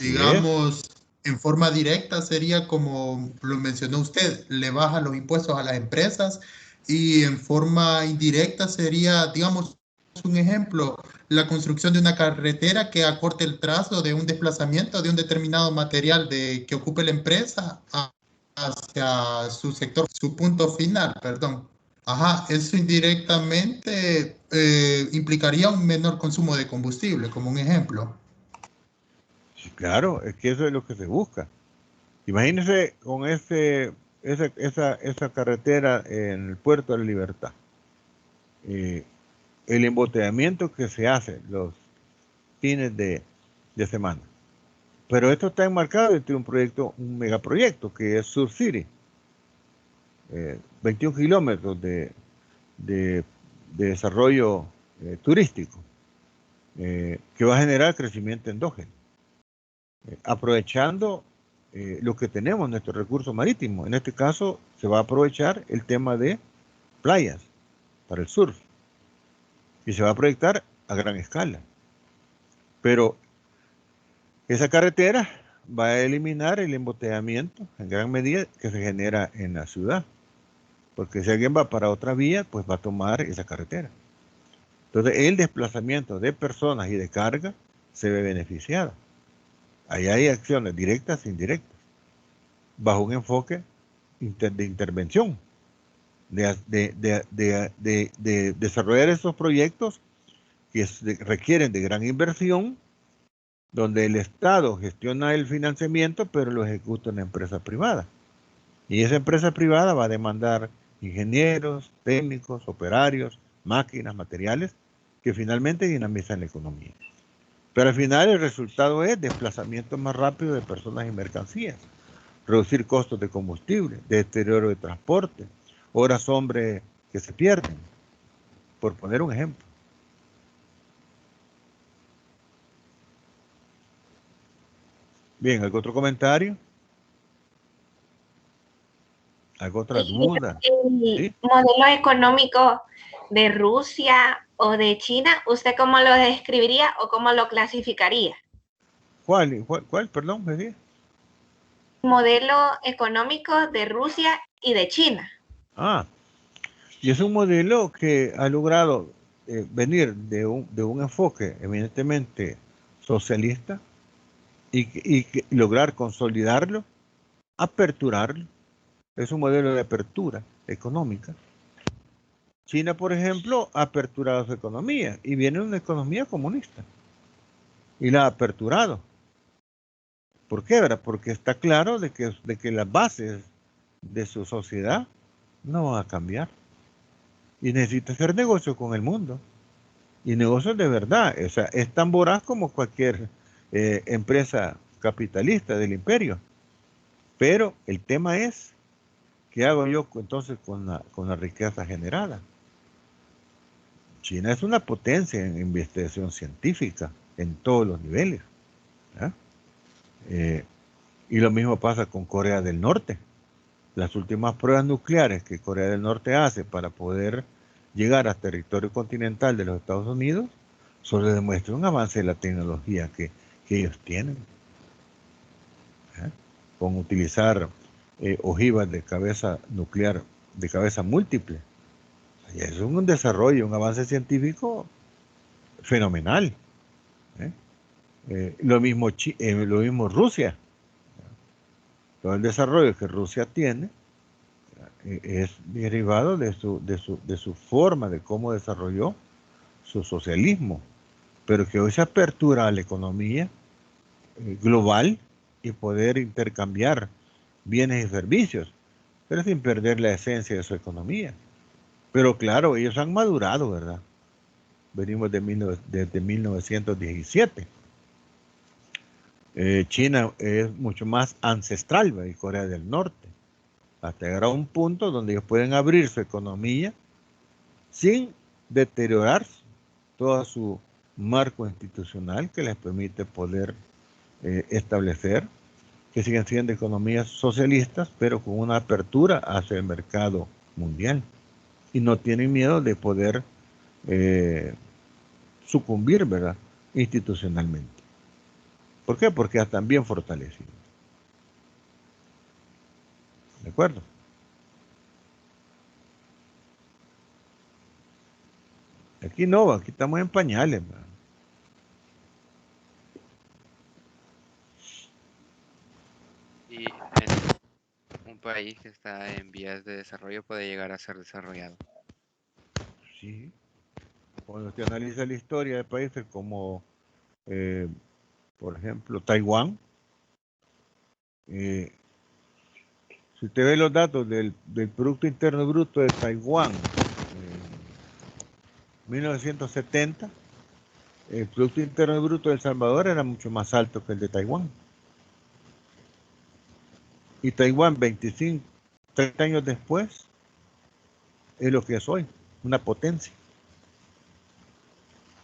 Digamos, en forma directa sería como lo mencionó usted, le baja los impuestos a las empresas, y en forma indirecta sería, digamos, un ejemplo, la construcción de una carretera que acorte el trazo de un desplazamiento de un determinado material que ocupe la empresa hacia su sector, su punto final, perdón. Ajá, eso indirectamente implicaría un menor consumo de combustible, como un ejemplo. Claro, es que eso es lo que se busca. Imagínense con esa carretera en el Puerto de la Libertad. El embotellamiento que se hace los fines de semana. Pero esto está enmarcado dentro de un proyecto, un megaproyecto que es Sur City. 21 kilómetros de desarrollo turístico que va a generar crecimiento endógeno, aprovechando lo que tenemos, nuestro recurso marítimo. En este caso se va a aprovechar el tema de playas para el surf y se va a proyectar a gran escala. Pero esa carretera va a eliminar el embotellamiento en gran medida que se genera en la ciudad. Porque si alguien va para otra vía, pues va a tomar esa carretera. Entonces, el desplazamiento de personas y de carga se ve beneficiado. Ahí hay acciones directas e indirectas, bajo un enfoque de intervención, de desarrollar esos proyectos que requieren de gran inversión, donde el Estado gestiona el financiamiento, pero lo ejecuta una empresa privada. Y esa empresa privada va a demandar ingenieros, técnicos, operarios, máquinas, materiales, que finalmente dinamizan la economía. Pero al final el resultado es desplazamiento más rápido de personas y mercancías, reducir costos de combustible, de deterioro de transporte, horas hombre que se pierden, por poner un ejemplo. Bien, ¿algún otro comentario? ¿Alguna otra duda? El ¿Sí? modelo económico de Rusia o de China, ¿usted cómo lo describiría o cómo lo clasificaría? ¿Cuál? Perdón, me decía. Modelo económico de Rusia y de China. Y es un modelo que ha logrado venir de un enfoque eminentemente socialista y lograr consolidarlo, aperturarlo. Es un modelo de apertura económica. China, por ejemplo, ha aperturado su economía y viene una economía comunista y la ha aperturado. ¿Por qué? ¿Verdad? Porque está claro de que las bases de su sociedad no van a cambiar y necesita hacer negocio con el mundo y negocios de verdad. O sea, es tan voraz como cualquier empresa capitalista del imperio. Pero el tema es, ¿qué hago yo entonces con la riqueza generada? China es una potencia en investigación científica en todos los niveles. Y lo mismo pasa con Corea del Norte. Las últimas pruebas nucleares que Corea del Norte hace para poder llegar al territorio continental de los Estados Unidos solo demuestra un avance de la tecnología que ellos tienen. Con utilizar ojivas de cabeza nuclear, de cabeza múltiple. Y es un desarrollo, un avance científico fenomenal. Lo mismo Rusia. Todo el desarrollo que Rusia tiene es derivado de su forma, de cómo desarrolló su socialismo, pero que hoy se apertura a la economía global y poder intercambiar bienes y servicios, pero sin perder la esencia de su economía. Pero claro, ellos han madurado, ¿verdad? Venimos desde 1917. China es mucho más ancestral, ¿verdad? Y Corea del Norte, hasta llegar a un punto donde ellos pueden abrir su economía sin deteriorar todo su marco institucional que les permite poder establecer que siguen siendo economías socialistas, pero con una apertura hacia el mercado mundial. Y no tienen miedo de poder sucumbir, ¿verdad? Institucionalmente. ¿Por qué? Porque están bien fortalecidos. ¿De acuerdo? Aquí no, aquí estamos en pañales, ¿verdad? Y un país que está en vías de desarrollo puede llegar a ser desarrollado. Sí. Cuando usted analiza la historia de países como, por ejemplo, Taiwán, Si usted ve los datos del Producto Interno Bruto de Taiwán en 1970, el Producto Interno Bruto de El Salvador era mucho más alto que el de Taiwán. Y Taiwán, 25, 30 años después, es lo que es hoy, una potencia.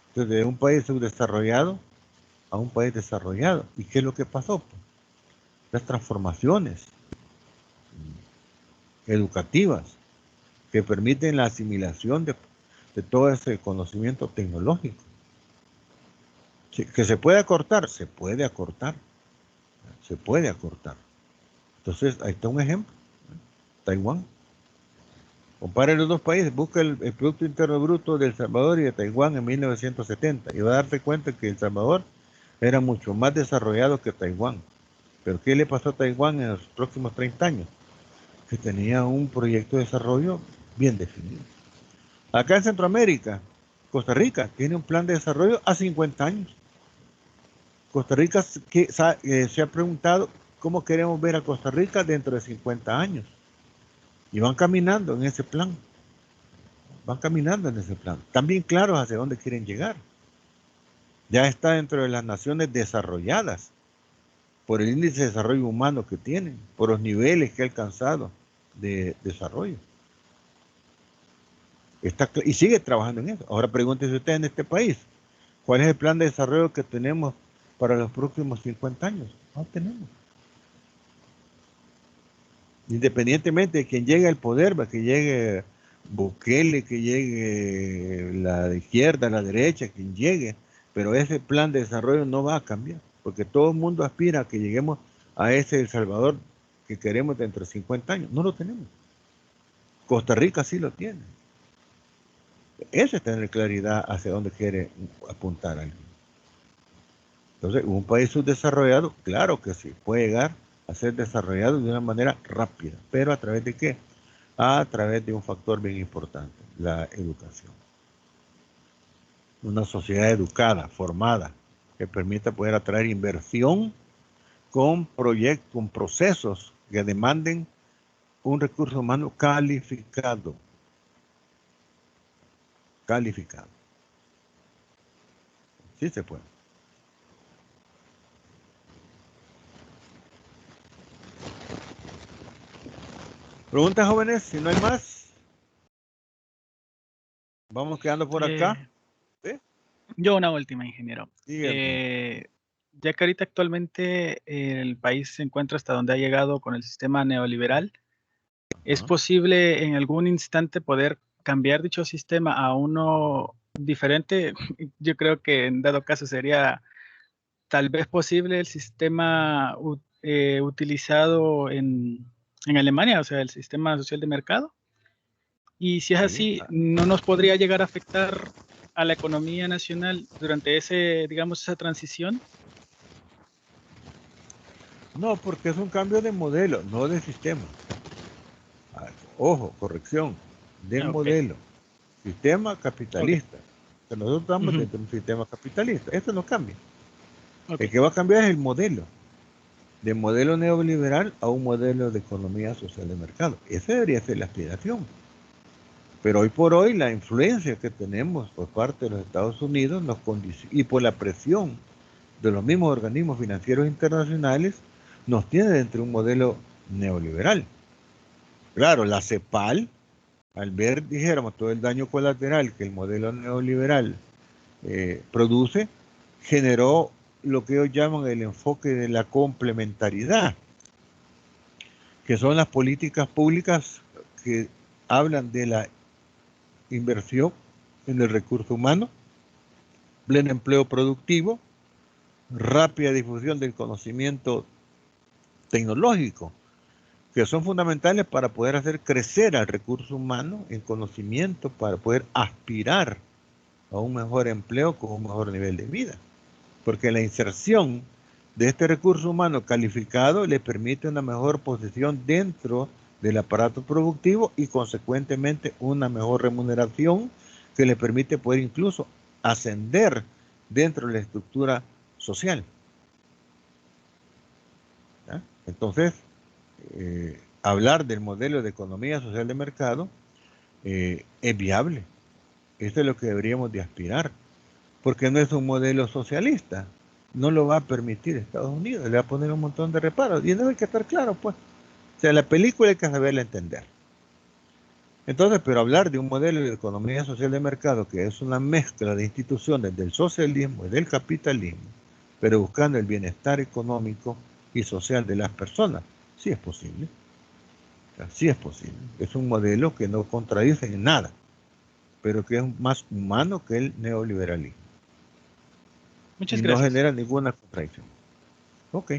Entonces, de un país subdesarrollado a un país desarrollado. ¿Y qué es lo que pasó? Las transformaciones educativas que permiten la asimilación de todo ese conocimiento tecnológico. Que se puede acortar, se puede acortar. Se puede acortar. Entonces, ahí está un ejemplo. Taiwán. Compare los dos países, busca el Producto Interno Bruto de El Salvador y de Taiwán en 1970 y va a darte cuenta que El Salvador era mucho más desarrollado que Taiwán. Pero ¿qué le pasó a Taiwán en los próximos 30 años? Que tenía un proyecto de desarrollo bien definido. Acá en Centroamérica, Costa Rica tiene un plan de desarrollo a 50 años. Costa Rica se ha preguntado cómo queremos ver a Costa Rica dentro de 50 años. Y van caminando en ese plan. Van caminando en ese plan. Están bien claros hacia dónde quieren llegar. Ya está dentro de las naciones desarrolladas por el índice de desarrollo humano que tienen, por los niveles que ha alcanzado de desarrollo. Y sigue trabajando en eso. Ahora pregúntese usted en este país, ¿cuál es el plan de desarrollo que tenemos para los próximos 50 años? No tenemos. Independientemente de quien llegue al poder, que llegue Bukele, que llegue la de izquierda, la derecha, quien llegue, pero ese plan de desarrollo no va a cambiar, porque todo el mundo aspira a que lleguemos a ese El Salvador que queremos dentro de 50 años. No lo tenemos. Costa Rica sí lo tiene. Eso es tener claridad hacia dónde quiere apuntar alguien. Entonces, un país subdesarrollado, claro que sí, puede llegar a ser desarrollado de una manera rápida, pero ¿a través de qué? A través de un factor bien importante, la educación. Una sociedad educada, formada, que permita poder atraer inversión con proyectos, con procesos que demanden un recurso humano calificado. Calificado. Sí se puede. Preguntas, jóvenes, si no hay más. Vamos quedando por acá. ¿Sí? Yo una última, ingeniero. Dígame. Ya que ahorita actualmente el país se encuentra hasta donde ha llegado con el sistema neoliberal, ¿es posible en algún instante poder cambiar dicho sistema a uno diferente? Yo creo que en dado caso sería tal vez posible el sistema utilizado en Alemania, o sea, el sistema social de mercado. Y si es así, ¿no nos podría llegar a afectar a la economía nacional durante esa transición? No, porque es un cambio de modelo, no de sistema. Ojo, corrección, de modelo. Sistema capitalista. O sea, nosotros estamos dentro de un sistema capitalista. Esto no cambia. El que va a cambiar es el modelo. De modelo neoliberal a un modelo de economía social de mercado. Esa debería ser la aspiración. Pero hoy por hoy la influencia que tenemos por parte de los Estados Unidos nos condiciona, y por la presión de los mismos organismos financieros internacionales, nos tiene dentro de un modelo neoliberal. Claro, la CEPAL, al ver, dijéramos, todo el daño colateral que el modelo neoliberal produce, generó lo que ellos llaman el enfoque de la complementariedad, que son las políticas públicas que hablan de la inversión en el recurso humano, pleno empleo productivo, rápida difusión del conocimiento tecnológico, que son fundamentales para poder hacer crecer al recurso humano en conocimiento, para poder aspirar a un mejor empleo con un mejor nivel de vida. Porque la inserción de este recurso humano calificado le permite una mejor posición dentro del aparato productivo y consecuentemente una mejor remuneración que le permite poder incluso ascender dentro de la estructura social. ¿Ya? Entonces, hablar del modelo de economía social de mercado es viable. Esto es lo que deberíamos de aspirar, porque no es un modelo socialista. No lo va a permitir Estados Unidos, le va a poner un montón de reparos. Y no hay que estar claro, pues. O sea, la película hay que saberla entender. Entonces, pero hablar de un modelo de economía social de mercado que es una mezcla de instituciones del socialismo y del capitalismo, pero buscando el bienestar económico y social de las personas, sí es posible. O sea, sí es posible. Es un modelo que no contradice en nada, pero que es más humano que el neoliberalismo. Muchas Y gracias. no genera ninguna contradicción. Ok.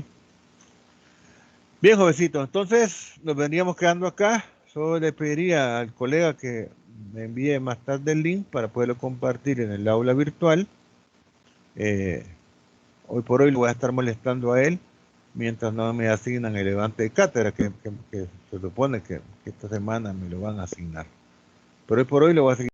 Bien, jovencito, entonces nos veníamos quedando acá. Solo le pediría al colega que me envíe más tarde el link para poderlo compartir en el aula virtual. Hoy por hoy lo voy a estar molestando a él mientras no me asignan el levante de cátedra que se supone que esta semana me lo van a asignar. Pero hoy por hoy lo voy a seguir